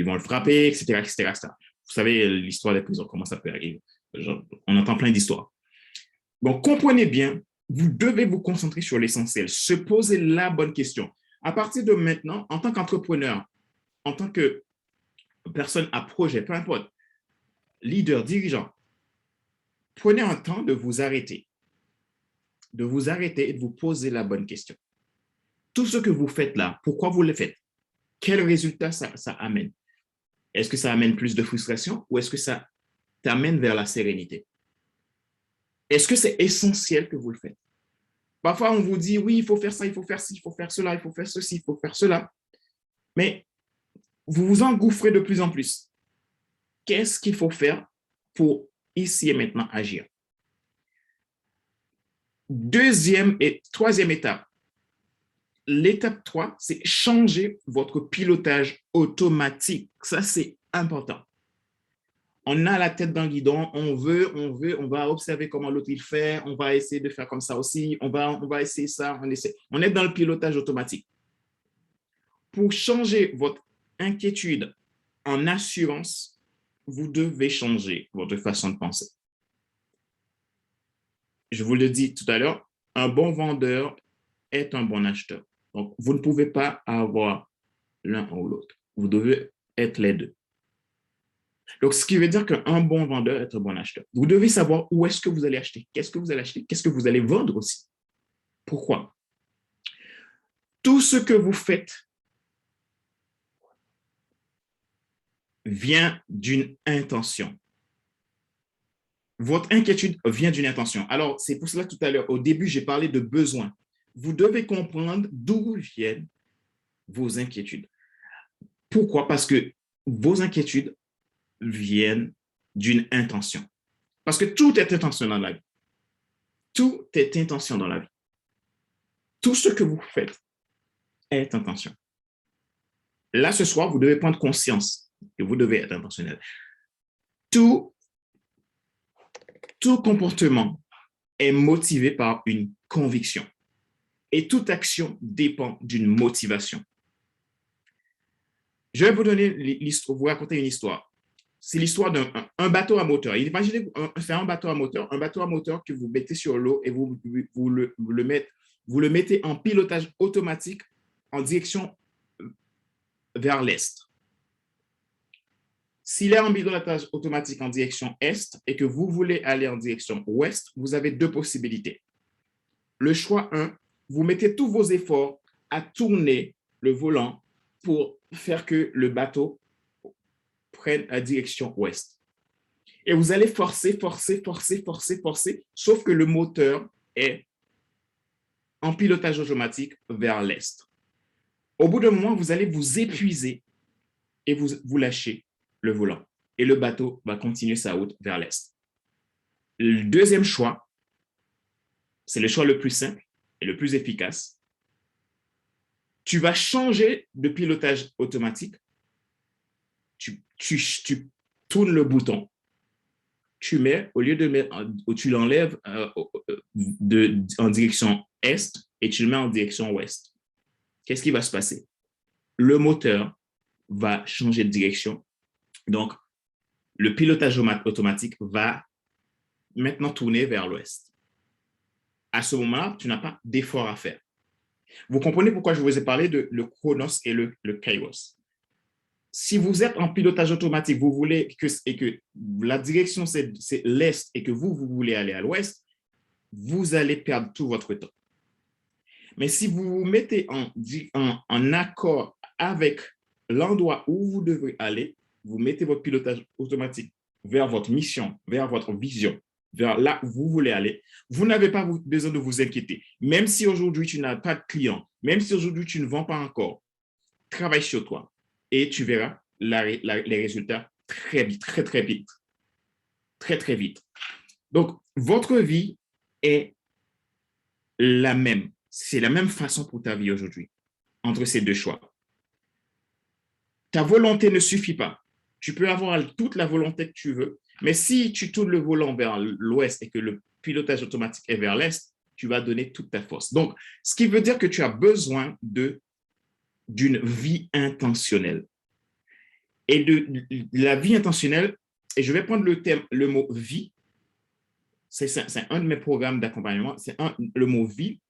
vont le frapper, etc., etc. Vous savez l'histoire des prisons, comment ça peut arriver. On entend plein d'histoires. Donc, comprenez bien, vous devez vous concentrer sur l'essentiel, se poser la bonne question. À partir de maintenant, en tant qu'entrepreneur, en tant que personne à projet, peu importe, leader, dirigeant, prenez un temps de vous arrêter et de vous poser la bonne question. tout ce que vous faites là, pourquoi vous le faites? Quel résultat ça amène? Est-ce que ça amène plus de frustration ou est-ce que ça t'amène vers la sérénité? Est-ce que c'est essentiel que vous le faites? Parfois, on vous dit, oui, il faut faire ça, il faut faire ci, il faut faire cela, il faut faire ceci, il faut faire cela. Mais vous vous engouffrez de plus en plus. Qu'est-ce qu'il faut faire pour ici et maintenant agir? Deuxième et troisième étape. L'étape 3, c'est changer votre pilotage automatique. Ça, c'est important. On a la tête dans le guidon, on va observer comment l'autre il fait, on va essayer de faire comme ça aussi, on va essayer ça, on est dans le pilotage automatique. Pour changer votre inquiétude en assurance, vous devez changer votre façon de penser. Je vous le dis tout à l'heure, un bon vendeur est un bon acheteur. Donc, vous ne pouvez pas avoir l'un ou l'autre. Vous devez être les deux. Donc, ce qui veut dire qu'un bon vendeur est un bon acheteur. Vous devez savoir où est-ce que vous allez acheter, qu'est-ce que vous allez acheter, qu'est-ce que vous allez vendre aussi. Pourquoi? Tout ce que vous faites vient d'une intention. Votre inquiétude vient d'une intention. Alors, c'est pour cela tout à l'heure, au début, j'ai parlé de besoin. Vous devez comprendre d'où viennent vos inquiétudes. Pourquoi? Parce que vos inquiétudes viennent d'une intention. Parce que tout est intention dans la vie. Tout est intention dans la vie. Tout ce que vous faites est intention. Là, ce soir, vous devez prendre conscience que vous devez être intentionnel. Tout comportement est motivé par une conviction. Et toute action dépend d'une motivation. Je vais vous donner l'histoire, vous raconter une histoire. C'est l'histoire d'un bateau à moteur. Imaginez faire un bateau à moteur que vous mettez sur l'eau et vous le mettez en pilotage automatique en direction vers l'est. S'il est en pilotage automatique en direction est et que vous voulez aller en direction ouest, vous avez deux possibilités. Le choix 1, vous mettez tous vos efforts à tourner le volant pour faire que le bateau prenne la direction ouest. Et vous allez forcer, sauf que le moteur est en pilotage automatique vers l'est. Au bout d'un moment, vous allez vous épuiser et vous lâchez le volant. Et le bateau va continuer sa route vers l'est. Le deuxième choix, c'est le choix le plus simple et le plus efficace. Tu vas changer de pilotage automatique. Tu tournes le bouton. Tu mets, au lieu de mettre, tu l'enlèves en direction est et tu le mets en direction ouest. Qu'est-ce qui va se passer? Le moteur va changer de direction. Donc, le pilotage automatique va maintenant tourner vers l'ouest. À ce moment-là, tu n'as pas d'effort à faire. Vous comprenez pourquoi je vous ai parlé de le chronos et le kairos. Si vous êtes en pilotage automatique, vous voulez que la direction c'est l'est et que vous voulez aller à l'ouest, vous allez perdre tout votre temps. Mais si vous vous mettez en accord avec l'endroit où vous devez aller, vous mettez votre pilotage automatique vers votre mission, vers votre vision, vers là où vous voulez aller, vous n'avez pas besoin de vous inquiéter. Même si aujourd'hui tu n'as pas de clients, même si aujourd'hui tu ne vends pas encore, travaille sur toi et tu verras les résultats très vite, très vite. Très vite. Donc, votre vie est la même. C'est la même façon pour ta vie aujourd'hui, entre ces deux choix. Ta volonté ne suffit pas. Tu peux avoir toute la volonté que tu veux, mais si tu tournes le volant vers l'ouest et que le pilotage automatique est vers l'est, tu vas donner toute ta force. Donc, ce qui veut dire que tu as besoin d'une vie intentionnelle. Et de la vie intentionnelle, et je vais prendre le mot vie, c'est un de mes programmes d'accompagnement, c'est le mot vie,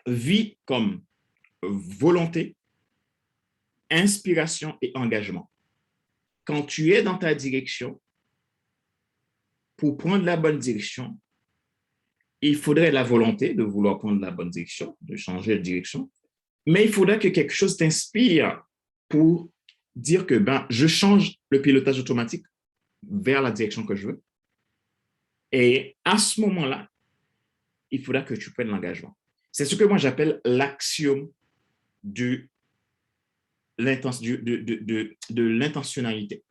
vie comme volonté, inspiration et engagement. Quand tu es dans ta direction, pour prendre la bonne direction, il faudrait la volonté de vouloir prendre la bonne direction, de changer de direction. Mais il faudra que quelque chose t'inspire pour dire que je change le pilotage automatique vers la direction que je veux. Et à ce moment-là, il faudra que tu prennes l'engagement. C'est ce que moi j'appelle l'axiome de l'intentionnalité.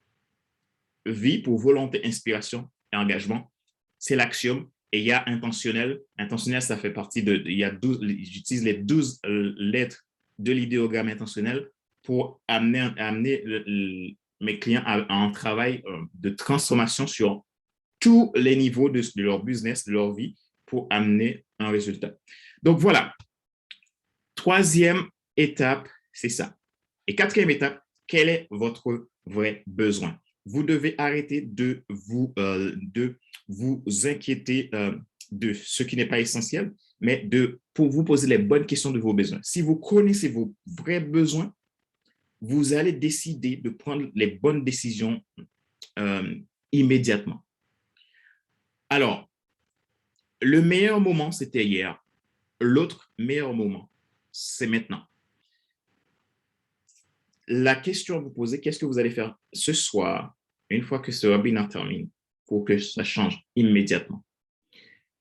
Vie pour volonté, inspiration et engagement, c'est l'axiome. Et il y a intentionnel. Intentionnel, ça fait partie j'utilise les 12 lettres de l'idéogramme intentionnel pour amener mes clients à un travail de transformation sur tous les niveaux de leur business, de leur vie, pour amener un résultat. Donc voilà, troisième étape, c'est ça. Et quatrième étape, quel est votre vrai besoin? Vous devez arrêter de vous inquiéter de ce qui n'est pas essentiel, mais pour vous poser les bonnes questions de vos besoins. Si vous connaissez vos vrais besoins, vous allez décider de prendre les bonnes décisions immédiatement. Alors, le meilleur moment, c'était hier. L'autre meilleur moment, c'est maintenant. La question à vous poser, qu'est-ce que vous allez faire ce soir, une fois que ce webinaire termine, pour que ça change immédiatement?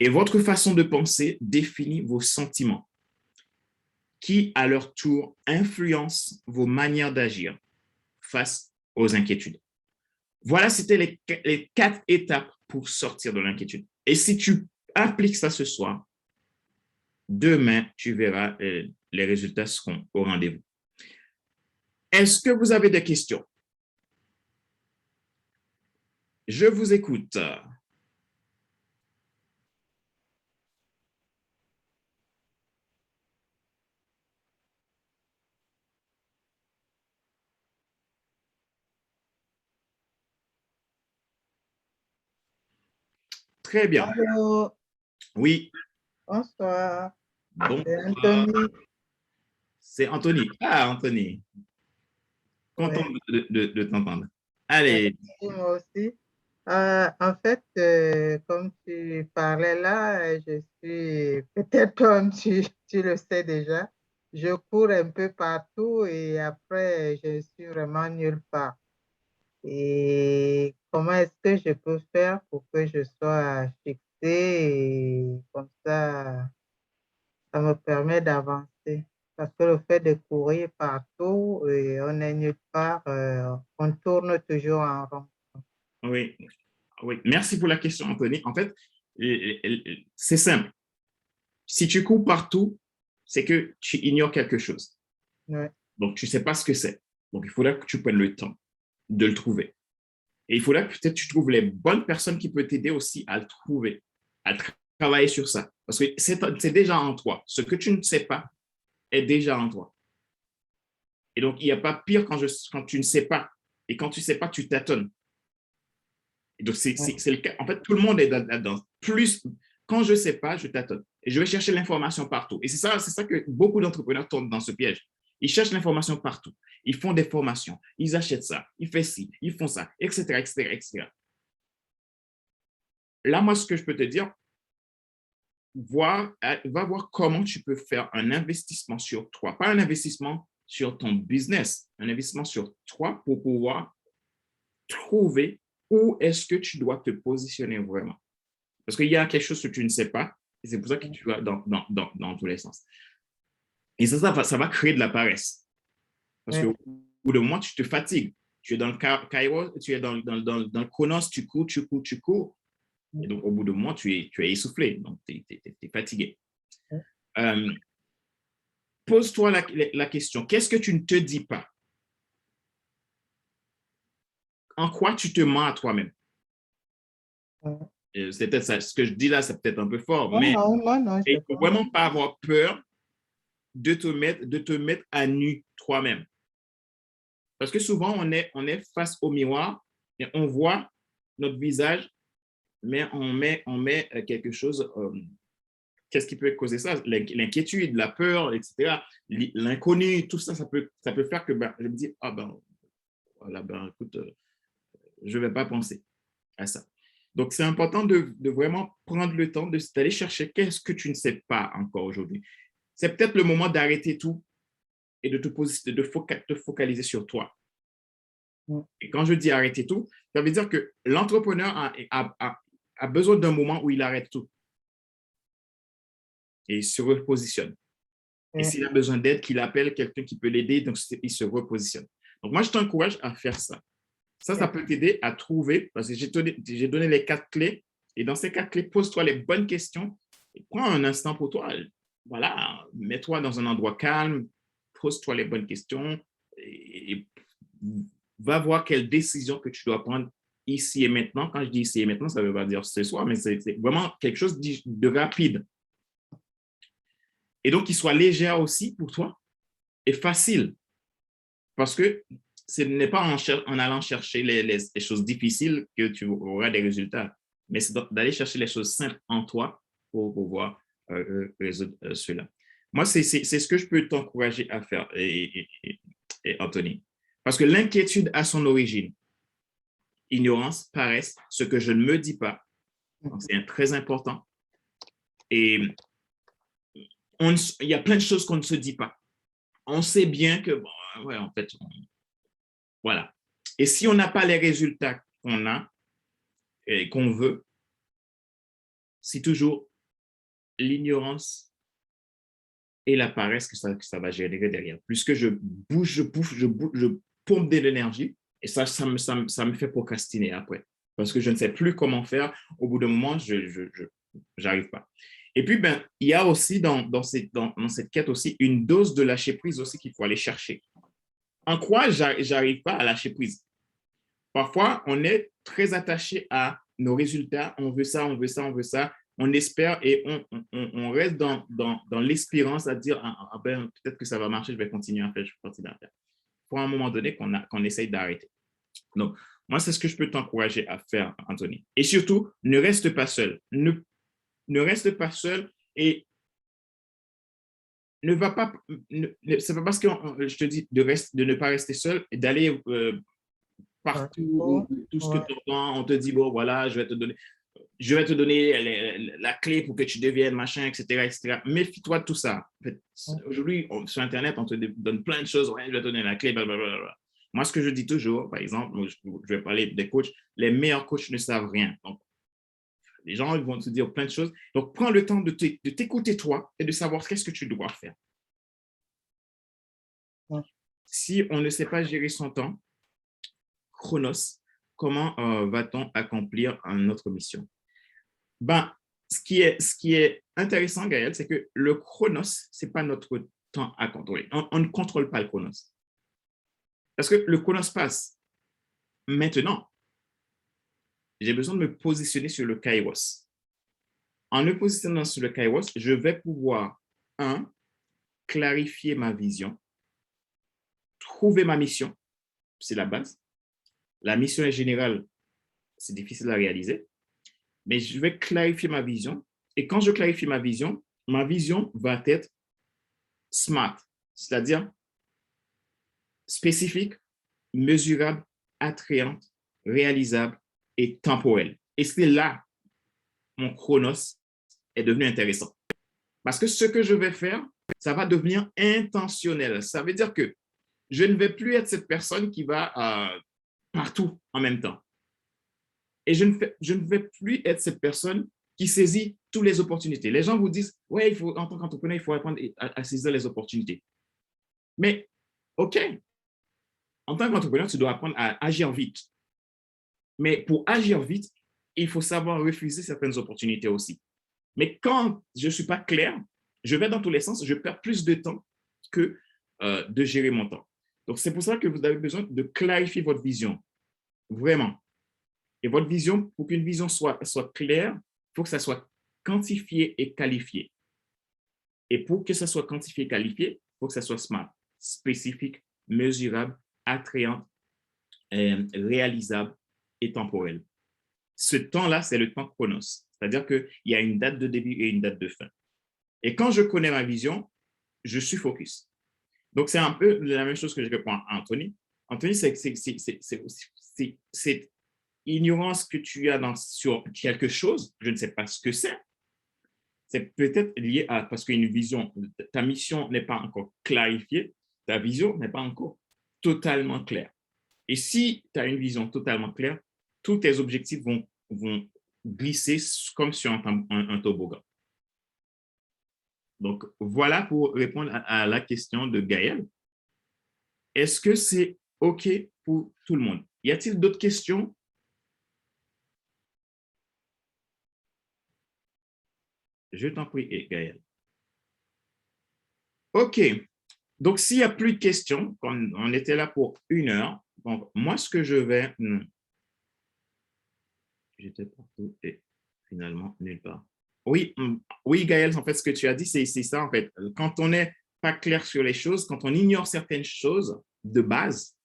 Et votre façon de penser définit vos sentiments, qui, à leur tour, influencent vos manières d'agir face aux inquiétudes. Voilà, c'était les 4 étapes pour sortir de l'inquiétude. Et si tu appliques ça ce soir, demain, tu verras, les résultats seront au rendez-vous. Est-ce que vous avez des questions? Je vous écoute. Très bien. Allô, Oui. bonsoir. Bonsoir. C'est Anthony. C'est Anthony. Ah, Anthony. Content de t'entendre. Allez. Moi aussi. En fait, comme tu parlais là, je suis peut-être comme tu le sais déjà, je cours un peu partout et après, je suis vraiment nulle part. Et comment est-ce que je peux faire pour que je sois fixée et comme ça me permet d'avancer. Parce que le fait de courir partout, et on est nulle part, on tourne toujours en rond. Oui. Oui. Merci pour la question, Anthony. En fait, c'est simple. Si tu cours partout, c'est que tu ignores quelque chose. Ouais. Donc, tu ne sais pas ce que c'est. Donc, il faudra que tu prennes le temps de le trouver. Et il faudra que peut-être tu trouves les bonnes personnes qui peuvent t'aider aussi à le trouver, à travailler sur ça. Parce que c'est déjà en toi. Ce que tu ne sais pas est déjà en toi. Et donc, il n'y a pas pire quand tu ne sais pas. Et quand tu ne sais pas, tu tâtonnes. Et donc, c'est le cas. En fait, tout le monde est là-dedans. Quand je ne sais pas, je tâtonne. Et je vais chercher l'information partout. Et c'est ça que beaucoup d'entrepreneurs tombent dans ce piège. Ils cherchent l'information partout. Ils font des formations. Ils achètent ça. Ils font ci. Ils font ça, etc., etc., etc. Là, moi, ce que je peux te dire, va voir comment tu peux faire un investissement sur toi. Pas un investissement sur ton business, un investissement sur toi pour pouvoir trouver où est-ce que tu dois te positionner vraiment. Parce qu'il y a quelque chose que tu ne sais pas, et c'est pour ça que tu vas dans tous les sens. Et ça va créer de la paresse. Parce qu'au bout de moment, tu te fatigues. Tu es dans le Kairos, tu es dans le Chronos, tu cours. Et donc, au bout de moment, tu es essoufflé. Donc, tu es fatigué. Pose-toi la question, qu'est-ce que tu ne te dis pas? En quoi tu te mens à toi-même? C'est peut-être ça. Ce que je dis là, c'est peut-être un peu fort, mais il ne faut vraiment pas avoir peur de te mettre à nu toi-même. Parce que souvent, on est face au miroir et on voit notre visage, mais on met quelque chose. Qu'est-ce qui peut causer ça? L'inquiétude, la peur, etc. L'inconnu, tout ça, ça peut faire que je me dis, voilà, écoute, je ne vais pas penser à ça. Donc, c'est important de vraiment prendre le temps d'aller chercher qu'est-ce que tu ne sais pas encore aujourd'hui. C'est peut-être le moment d'arrêter tout et de te focaliser sur toi. Mm. Et quand je dis arrêter tout, ça veut dire que l'entrepreneur a besoin d'un moment où il arrête tout et il se repositionne. Et Mm. s'il a besoin d'aide, qu'il appelle quelqu'un qui peut l'aider, donc il se repositionne. Donc, moi, je t'encourage à faire ça. Ça peut t'aider à trouver, parce que j'ai donné les 4 clés, et dans ces 4 clés, pose-toi les bonnes questions, et prends un instant pour toi. Voilà, mets-toi dans un endroit calme, pose-toi les bonnes questions, et va voir quelle décision que tu dois prendre ici et maintenant. Quand je dis ici et maintenant, ça ne veut pas dire ce soir, mais c'est vraiment quelque chose de rapide. Et donc, qu'il soit légère aussi pour toi et facile. Parce que ce n'est pas en allant chercher les choses difficiles que tu auras des résultats, mais c'est d'aller chercher les choses simples en toi pour pouvoir résoudre cela. Moi, c'est ce que je peux t'encourager à faire, et Anthony. Parce que l'inquiétude a son origine. Ignorance, paresse, ce que je ne me dis pas. C'est très important. Et il y a plein de choses qu'on ne se dit pas. On sait bien que, bon, ouais, en fait, voilà. Et si on n'a pas les résultats qu'on a et qu'on veut, c'est toujours l'ignorance et la paresse que ça va générer derrière. Plus que je bouge, je pompe de l'énergie, et ça me fait procrastiner après. Parce que je ne sais plus comment faire. Au bout d'un moment, je n'arrive pas. Et puis, il y a aussi dans cette quête aussi une dose de lâcher prise aussi qu'il faut aller chercher. En quoi j'arrive pas à lâcher prise? Parfois, on est très attaché à nos résultats. On veut ça, on veut ça, on veut ça. On espère et on reste dans l'espérance à dire peut-être que ça va marcher, je vais continuer à faire, je vais continuer à faire. Pour un moment donné qu'on essaye d'arrêter. Donc, moi, c'est ce que je peux t'encourager à faire, Anthony. Et surtout, ne reste pas seul. Ne reste pas seul et ne va pas. C'est pas parce que je te dis de ne pas rester seul et d'aller partout, tout ce que tu entends, on te dit, bon, voilà, je vais te donner la clé pour que tu deviennes machin, etc., etc. Méfie-toi de tout ça. En fait, aujourd'hui, sur Internet, on te donne plein de choses. Ouais, je vais te donner la clé, blablabla. Moi, ce que je dis toujours, par exemple, je vais parler des coachs, les meilleurs coachs ne savent rien. Donc, les gens ils vont te dire plein de choses. Donc, prends le temps de t'écouter toi et de savoir qu'est-ce que tu dois faire. Si on ne sait pas gérer son temps, chronos, comment va-t-on accomplir notre mission? Ce qui est intéressant, Gaël, c'est que le chronos, ce n'est pas notre temps à contrôler. On ne contrôle pas le chronos. Parce que le chronos passe. Maintenant, j'ai besoin de me positionner sur le kairos. En me positionnant sur le kairos, je vais pouvoir, clarifier ma vision, trouver ma mission, c'est la base. La mission est générale, c'est difficile à réaliser, mais je vais clarifier ma vision. Et quand je clarifie ma vision va être SMART, c'est-à-dire spécifique, mesurable, attrayante, réalisable et temporelle. Et c'est là mon chronos est devenu intéressant. Parce que ce que je vais faire, ça va devenir intentionnel. Ça veut dire que je ne vais plus être cette personne qui va partout en même temps. Et je ne vais plus être cette personne qui saisit toutes les opportunités. Les gens vous disent, ouais, en tant qu'entrepreneur, il faut apprendre à saisir les opportunités. Mais, OK, en tant qu'entrepreneur, tu dois apprendre à agir vite. Mais pour agir vite, il faut savoir refuser certaines opportunités aussi. Mais quand je ne suis pas clair, je vais dans tous les sens, je perds plus de temps que de gérer mon temps. Donc, c'est pour ça que vous avez besoin de clarifier votre vision, vraiment. Et votre vision, pour qu'une vision soit claire, il faut que ça soit quantifié et qualifié. Et pour que ça soit quantifié et qualifié, il faut que ça soit SMART, spécifique, mesurable, attrayant, réalisable et temporel. Ce temps-là, c'est le temps chronos. C'est-à-dire qu'il y a une date de début et une date de fin. Et quand je connais ma vision, je suis focus. Donc, c'est un peu la même chose que je réponds à Anthony. Anthony, c'est cette ignorance que tu as sur quelque chose, je ne sais pas ce que c'est. C'est peut-être lié à parce qu'une vision, ta mission n'est pas encore clarifiée. ta vision n'est pas encore totalement claire. Et si tu as une vision totalement claire, tous tes objectifs vont glisser comme sur un toboggan. Donc, voilà pour répondre à la question de Gaël. Est-ce que c'est OK pour tout le monde? Y a-t-il d'autres questions? Je t'en prie, Gaël. OK. Donc, s'il n'y a plus de questions, comme on était là pour 1 heure, donc moi, ce que je vais... J'étais partout et finalement nulle part. Oui, oui, Gaël, en fait, ce que tu as dit, c'est ça, en fait. Quand on n'est pas clair sur les choses, quand on ignore certaines choses de base,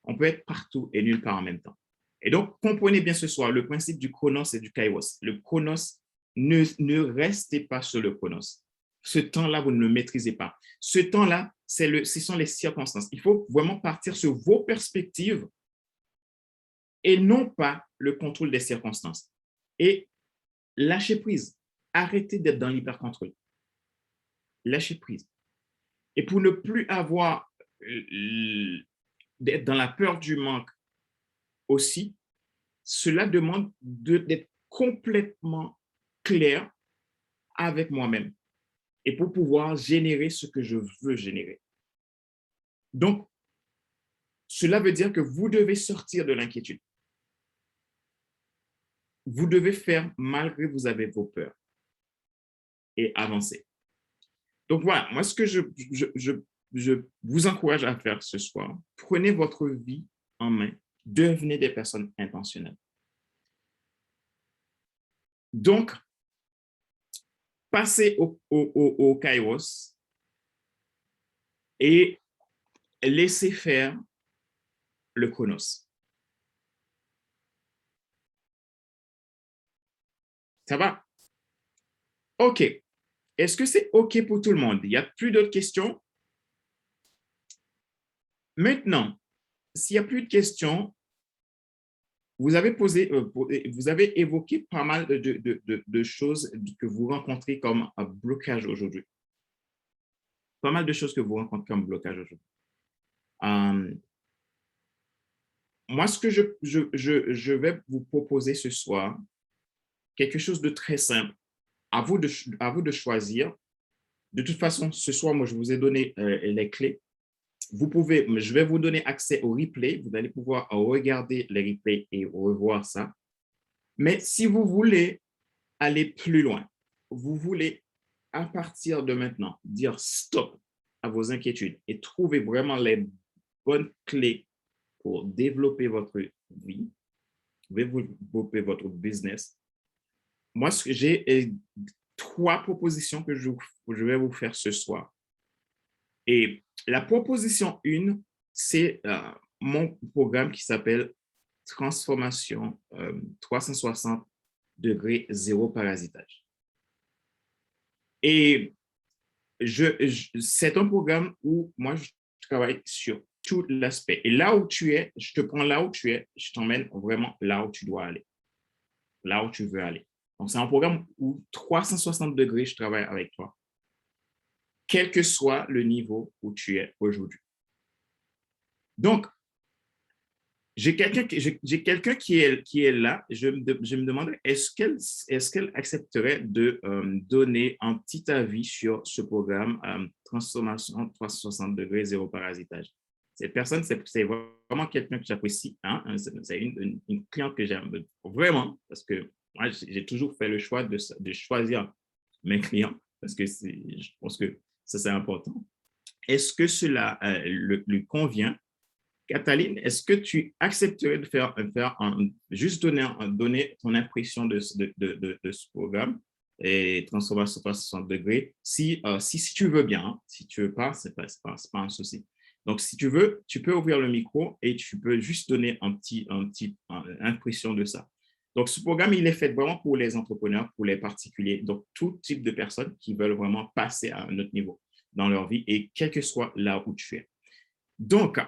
on peut être partout et nulle part en même temps. Et donc, comprenez bien ce soir le principe du chronos et du kairos. Le chronos, ne restez pas sur le chronos. Ce temps-là, vous ne le maîtrisez pas. Ce temps-là, ce sont les circonstances. Il faut vraiment partir sur vos perspectives et non pas le contrôle des circonstances. Et lâchez prise. Arrêtez d'être dans l'hypercontrôle. Lâchez prise. Et pour ne plus avoir d'être dans la peur du manque aussi, cela demande d'être complètement clair avec moi-même et pour pouvoir générer ce que je veux générer. Donc, cela veut dire que vous devez sortir de l'inquiétude. Vous devez faire malgré que vous avez vos peurs et avancer. Donc voilà, moi ce que je vous encourage à faire ce soir, prenez votre vie en main, devenez des personnes intentionnelles. Donc, passez au kairos et laissez faire le chronos. Ça va? OK. Est-ce que c'est OK pour tout le monde? Il n'y a plus d'autres questions? Maintenant, s'il n'y a plus de questions, vous avez évoqué pas mal de choses que vous rencontrez comme un blocage aujourd'hui. Pas mal de choses que vous rencontrez comme blocage aujourd'hui. Moi, ce que je vais vous proposer ce soir, quelque chose de très simple. À vous de choisir. De toute façon, ce soir, moi, je vous ai donné les clés. Je vais vous donner accès au replay. Vous allez pouvoir regarder les replays et revoir ça. Mais si vous voulez aller plus loin, vous voulez, à partir de maintenant, dire stop à vos inquiétudes et trouver vraiment les bonnes clés pour développer votre vie, développer votre business. Moi, j'ai 3 propositions que je vais vous faire ce soir. Et la proposition 1, c'est mon programme qui s'appelle Transformation 360 degrés, zéro parasitage. Et c'est un programme où moi, je travaille sur tout l'aspect. Et là où tu es, je te prends là où tu es, je t'emmène vraiment là où tu dois aller, là où tu veux aller. Donc, c'est un programme où 360 degrés, je travaille avec toi, quel que soit le niveau où tu es aujourd'hui. Donc, j'ai quelqu'un qui est là. Je me demande, est-ce qu'elle accepterait de donner un petit avis sur ce programme Transformation 360 degrés, zéro parasitage? Cette personne, c'est vraiment quelqu'un que j'apprécie. Hein? C'est une cliente que j'aime vraiment parce que moi, j'ai toujours fait le choix de choisir mes clients parce que je pense que ça, c'est important. Est-ce que cela lui convient? Cataline, est-ce que tu accepterais de juste donner ton impression de ce programme et Transformation 360 degrés si tu veux bien, hein. Si tu ne veux pas, ce n'est pas un souci. Donc, si tu veux, tu peux ouvrir le micro et tu peux juste donner une impression de ça. Donc, ce programme, il est fait vraiment pour les entrepreneurs, pour les particuliers, donc tout type de personnes qui veulent vraiment passer à un autre niveau dans leur vie et quel que soit là où tu es. Donc,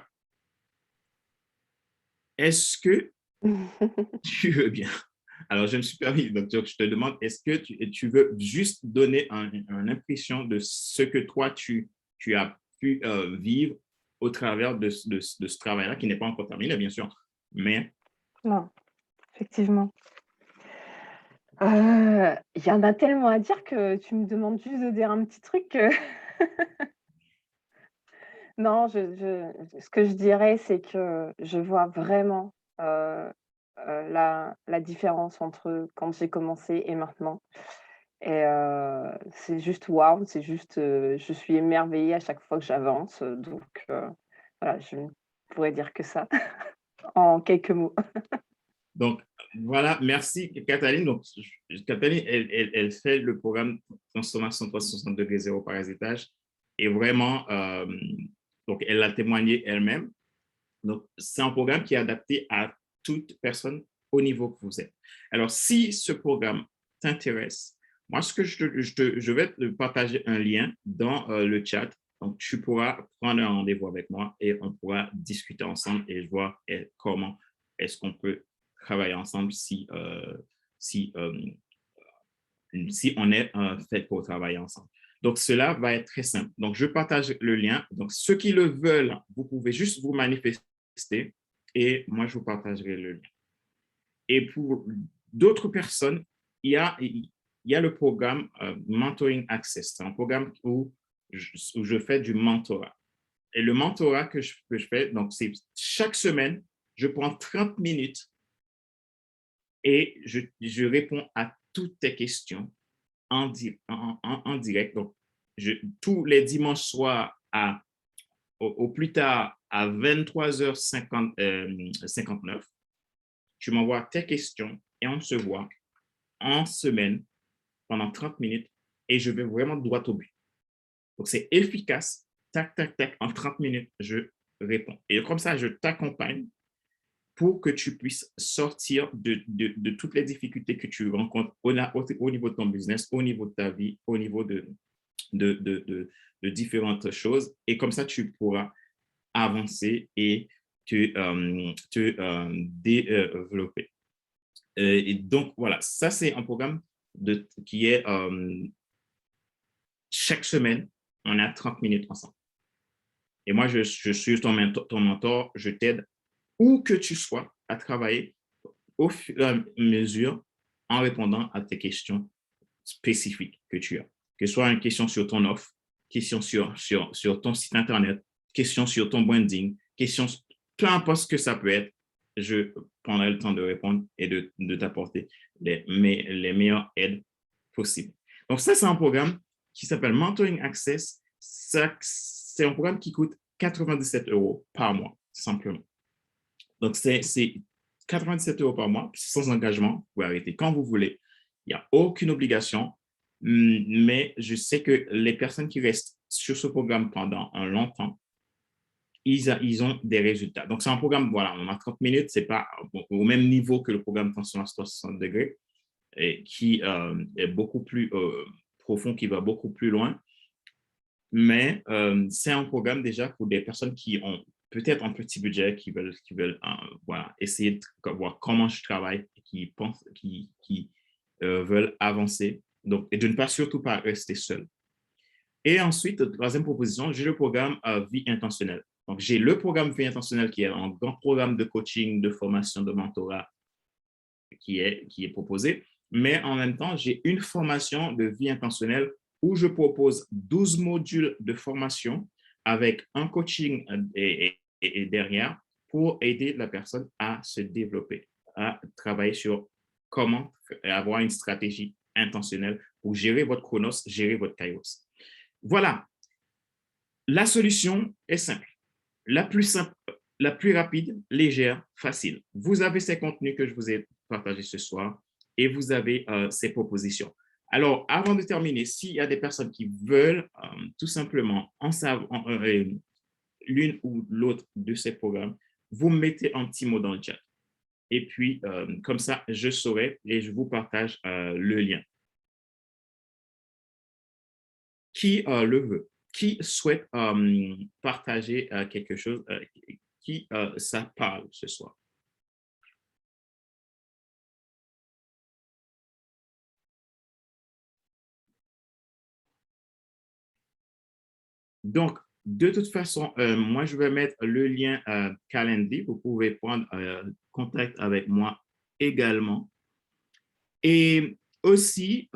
est-ce que tu veux bien? Alors, je me suis permis, donc je te demande, est-ce que tu veux juste donner une impression de ce que toi, tu as pu vivre au travers de ce travail-là, qui n'est pas encore terminé, bien sûr. Mais Non, effectivement. Il y en a tellement à dire que tu me demandes juste de dire un petit truc que non, ce que je dirais, c'est que je vois vraiment, la différence entre quand j'ai commencé et maintenant et c'est juste waouh, c'est juste, je suis émerveillée à chaque fois que j'avance, donc voilà, je ne pourrais dire que ça en quelques mots. donc, voilà, merci Catherine. Donc, Catherine, elle fait le programme Transformation 360 degrés zéro parasitage et vraiment, donc, elle l'a témoigné elle-même. Donc, c'est un programme qui est adapté à toute personne au niveau que vous êtes. Alors, si ce programme t'intéresse, moi, ce que je vais te partager un lien dans le chat. Donc, tu pourras prendre un rendez-vous avec moi et on pourra discuter ensemble et voir comment est-ce qu'on peut travailler ensemble si on est fait pour travailler ensemble. Donc, cela va être très simple. Donc, je partage le lien. Donc, ceux qui le veulent, vous pouvez juste vous manifester et moi, je vous partagerai le lien. Et pour d'autres personnes, il y a le programme Mentoring Access. C'est un programme où je fais du mentorat. Et le mentorat que je fais, donc, c'est chaque semaine, je prends 30 minutes et je réponds à toutes tes questions en direct. Donc, tous les dimanches soirs au plus tard à 23h59, tu m'envoies tes questions et on se voit en semaine pendant 30 minutes et je vais vraiment droit au but. Donc, c'est efficace. Tac, tac, tac. En 30 minutes, je réponds. Et comme ça, je t'accompagne pour que tu puisses sortir de toutes les difficultés que tu rencontres au niveau de ton business, au niveau de ta vie, au niveau de différentes choses. Et comme ça, tu pourras avancer et te développer. Et donc, voilà, ça, c'est un programme qui est chaque semaine, on a 30 minutes ensemble. Et moi, je suis ton mentor, je t'aide où que tu sois à travailler au fur et à mesure en répondant à tes questions spécifiques que tu as. Que ce soit une question sur ton offre, question sur ton site Internet, question sur ton branding, question, peu importe ce que ça peut être, je prendrai le temps de répondre et de t'apporter les meilleures aides possibles. Donc, ça, c'est un programme qui s'appelle Mentoring Access. C'est un programme qui coûte 97 € par mois, simplement. Donc, c'est 97 € par mois, sans engagement. Vous pouvez arrêter quand vous voulez. Il n'y a aucune obligation. Mais je sais que les personnes qui restent sur ce programme pendant un long temps, ils ont des résultats. Donc, c'est un programme, voilà, on a 30 minutes, ce n'est pas au même niveau que le programme Transformation 360 degrés, et qui est beaucoup plus profond, qui va beaucoup plus loin. Mais c'est un programme déjà pour des personnes qui ont peut-être un petit budget, qui veulent voilà, essayer de voir comment je travaille, qui pensent, qui veulent avancer. Donc, et de ne pas surtout pas rester seul. Et ensuite, troisième proposition, j'ai le programme Vie intentionnelle. Donc, j'ai le programme Vie intentionnelle qui est un grand programme de coaching, de formation, de mentorat qui est proposé. Mais en même temps, j'ai une formation de vie intentionnelle où je propose 12 modules de formation avec un coaching et derrière pour aider la personne à se développer, à travailler sur comment avoir une stratégie intentionnelle pour gérer votre chronos, gérer votre kairos. Voilà, la solution est simple, la plus rapide, légère, facile. Vous avez ces contenus que je vous ai partagés ce soir et vous avez ces propositions. Alors, avant de terminer, s'il y a des personnes qui veulent tout simplement en savoir l'une ou l'autre de ces programmes, vous mettez un petit mot dans le chat. Et puis, comme ça, je saurai et je vous partage le lien. Qui le veut? Qui souhaite partager quelque chose? Qui ça parle ce soir? Donc, de toute façon, moi, je vais mettre le lien Calendly. Vous pouvez prendre contact avec moi également. Et aussi,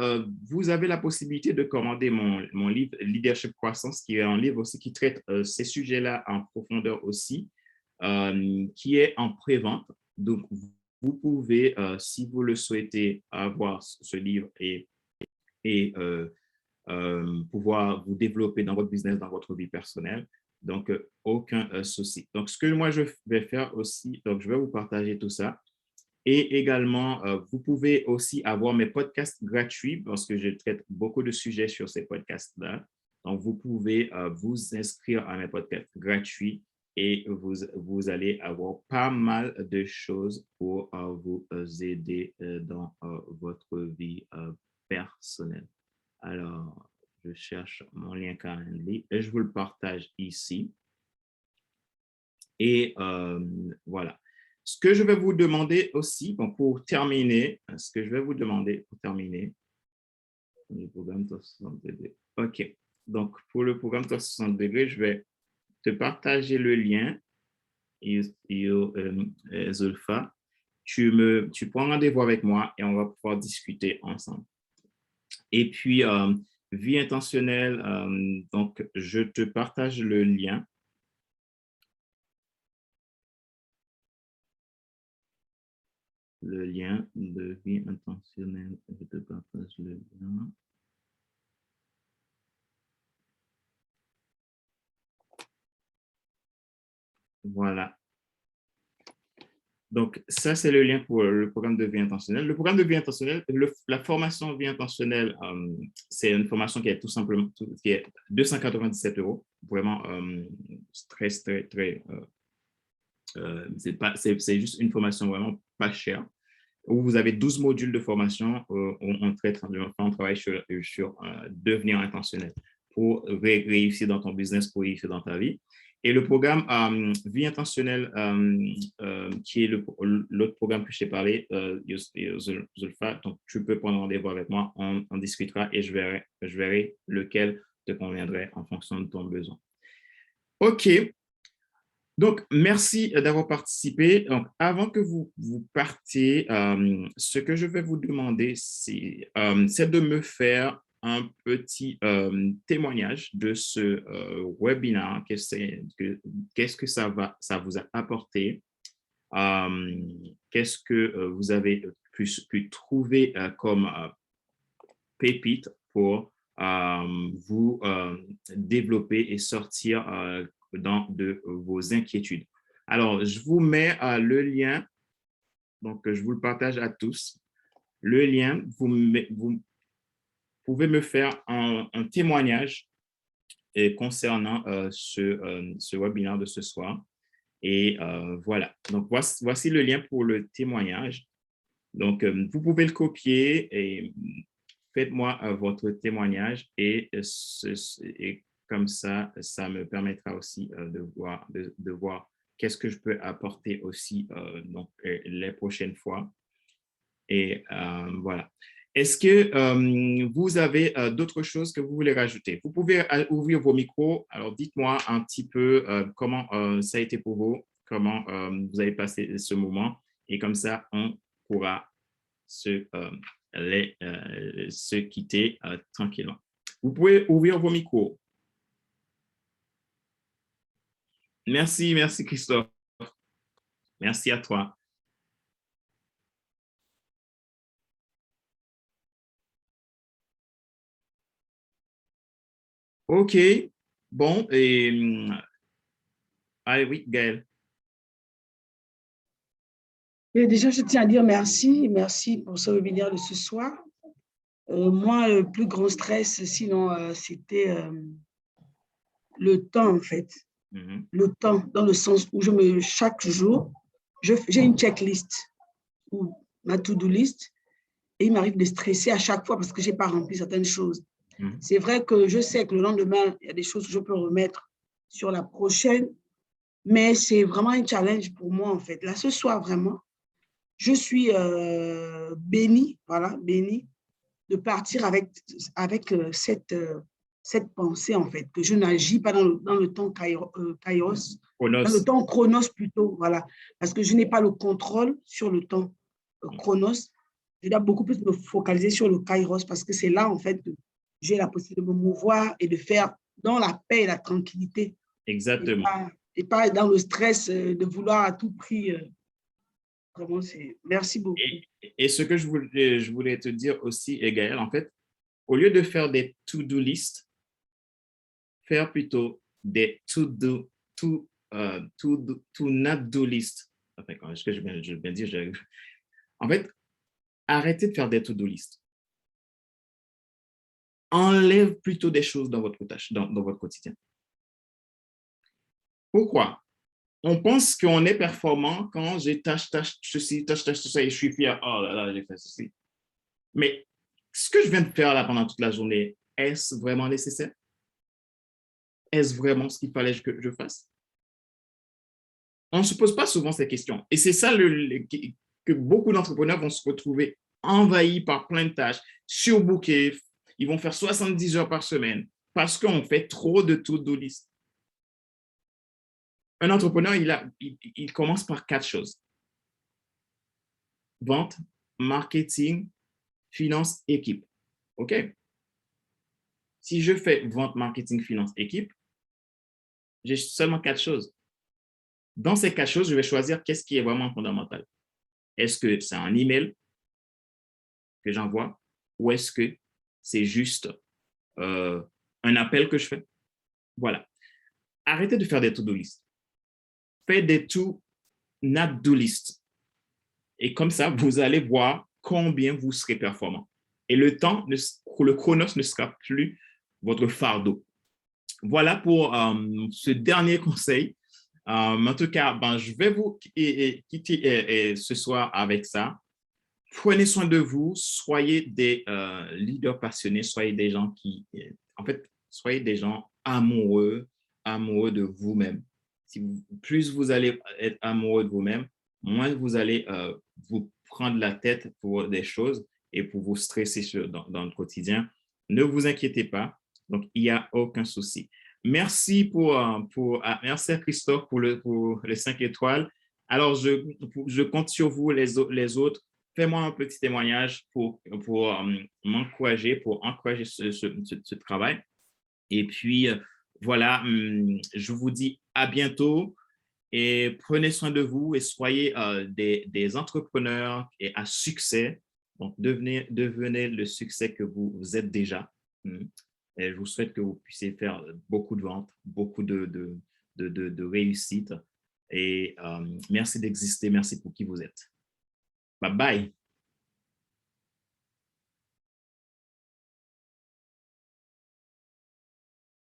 vous avez la possibilité de commander mon livre Leadership Croissance, qui est un livre aussi qui traite ces sujets-là en profondeur aussi, qui est en pré-vente. Donc, vous pouvez, si vous le souhaitez, avoir ce livre et pouvoir vous développer dans votre business, dans votre vie personnelle. Donc, aucun souci. Donc, ce que moi, je vais faire aussi, donc, je vais vous partager tout ça. Et également, vous pouvez aussi avoir mes podcasts gratuits parce que je traite beaucoup de sujets sur ces podcasts-là. Donc, vous pouvez vous inscrire à mes podcasts gratuits et vous allez avoir pas mal de choses pour vous aider dans votre vie personnelle. Alors, je cherche mon lien Calendly et je vous le partage ici. Et voilà. Ce que je vais vous demander aussi, bon, pour terminer, le programme 360 degrés. OK. Donc, pour le programme 360 degrés, je vais te partager le lien. Zulfa, tu prends rendez-vous avec moi et on va pouvoir discuter ensemble. Et puis, vie intentionnelle, donc, je te partage le lien. Le lien de vie intentionnelle. Je te partage le lien. Voilà. Donc, ça, c'est le lien pour le programme de vie intentionnelle. Le programme de vie intentionnelle, la formation vie intentionnelle, c'est une formation qui est tout simplement qui est 297 €. Vraiment, très, c'est juste une formation vraiment pas chère, où vous avez 12 modules de formation. On travaille sur devenir intentionnel pour réussir dans ton business, pour réussir dans ta vie. Et le programme Vie intentionnelle, qui est l'autre programme que je t'ai parlé, Zulfa, donc tu peux prendre rendez-vous avec moi, on discutera et je verrai lequel te conviendrait en fonction de ton besoin. OK. Donc, merci d'avoir participé. Donc, avant que vous partiez, ce que je vais vous demander, c'est de me faire un petit témoignage de ce webinaire. Qu'est-ce que ça vous a apporté? Qu'est-ce que vous avez pu trouver comme pépite pour vous développer et sortir de vos inquiétudes. Alors, je vous mets le lien, donc je vous le partage à tous. Le lien, vous pouvez me faire un témoignage concernant ce webinaire de ce soir. Et voilà, donc voici le lien pour le témoignage. Donc, vous pouvez le copier et faites-moi votre témoignage et comme ça, ça me permettra aussi de voir qu'est-ce que je peux apporter aussi donc, les prochaines fois. Et voilà. Est-ce que vous avez d'autres choses que vous voulez rajouter? Vous pouvez ouvrir vos micros. Alors, dites-moi un petit peu comment ça a été pour vous, comment vous avez passé ce moment. Et comme ça, on pourra se quitter tranquillement. Vous pouvez ouvrir vos micros. Merci Christophe. Merci à toi. OK. Bon, et allez, oui, Gaëlle. Et déjà, je tiens à dire merci pour ce webinaire de ce soir. Moi, le plus grand stress, sinon, c'était le temps, en fait. Le temps, dans le sens où chaque jour, j'ai une checklist ou ma to-do list et il m'arrive de stresser à chaque fois parce que je n'ai pas rempli certaines choses. C'est vrai que je sais que le lendemain, il y a des choses que je peux remettre sur la prochaine, mais c'est vraiment un challenge pour moi, en fait. Là, ce soir, vraiment, je suis bénie, voilà, bénie de partir avec cette cette pensée, en fait, que je n'agis pas dans le temps kairos, Chronos. dans le temps chronos plutôt, voilà, parce que je n'ai pas le contrôle sur le temps chronos. Je dois beaucoup plus me focaliser sur le kairos parce que c'est là, en fait, que j'ai la possibilité de me mouvoir et de faire dans la paix et la tranquillité. Exactement. Et pas dans le stress de vouloir à tout prix. Vraiment, merci beaucoup. Et ce que je voulais te dire aussi, Gaël, en fait, au lieu de faire des to-do list, faire plutôt des to-not-do list. Enfin, est-ce que je viens de dire? En fait, arrêtez de faire des to-do list. Enlève plutôt des choses dans votre tâche, dans votre quotidien. Pourquoi? On pense qu'on est performant quand j'ai tâche ceci, tâche ça, et je suis fier. Oh là là, j'ai fait ceci. Mais ce que je viens de faire là pendant toute la journée, est-ce vraiment nécessaire? Est-ce vraiment ce qu'il fallait que je fasse? On ne se pose pas souvent ces questions. Et c'est ça que beaucoup d'entrepreneurs vont se retrouver envahis par plein de tâches, surbookés. Ils vont faire 70 heures par semaine parce qu'on fait trop de to-do list. Un entrepreneur, il commence par 4 choses. Vente, marketing, finance, équipe. OK? Si je fais vente, marketing, finance, équipe, j'ai seulement 4 choses. Dans ces 4 choses, je vais choisir qu'est-ce qui est vraiment fondamental. Est-ce que c'est un email que j'envoie ou est-ce que c'est juste un appel que je fais? Voilà. Arrêtez de faire des to-do list. Faites des to-not-do list. Et comme ça, vous allez voir combien vous serez performant. Et le chronos ne sera plus votre fardeau. Voilà pour ce dernier conseil. En tout cas, je vais vous quitter ce soir avec ça. Prenez soin de vous, soyez des leaders passionnés, soyez des gens soyez des gens amoureux de vous-même. Plus vous allez être amoureux de vous-même, moins vous allez vous prendre la tête pour des choses et pour vous stresser dans le quotidien. Ne vous inquiétez pas, donc il n'y a aucun souci. Merci merci à Christophe pour les 5 étoiles. Alors, je compte sur vous, les autres. Fais-moi un petit témoignage pour m'encourager, pour encourager ce travail. Et puis, voilà, je vous dis à bientôt et prenez soin de vous et soyez des entrepreneurs et à succès. Donc, devenez le succès que vous êtes déjà. Et je vous souhaite que vous puissiez faire beaucoup de ventes, beaucoup de réussite. Et merci d'exister. Merci pour qui vous êtes. Bye bye.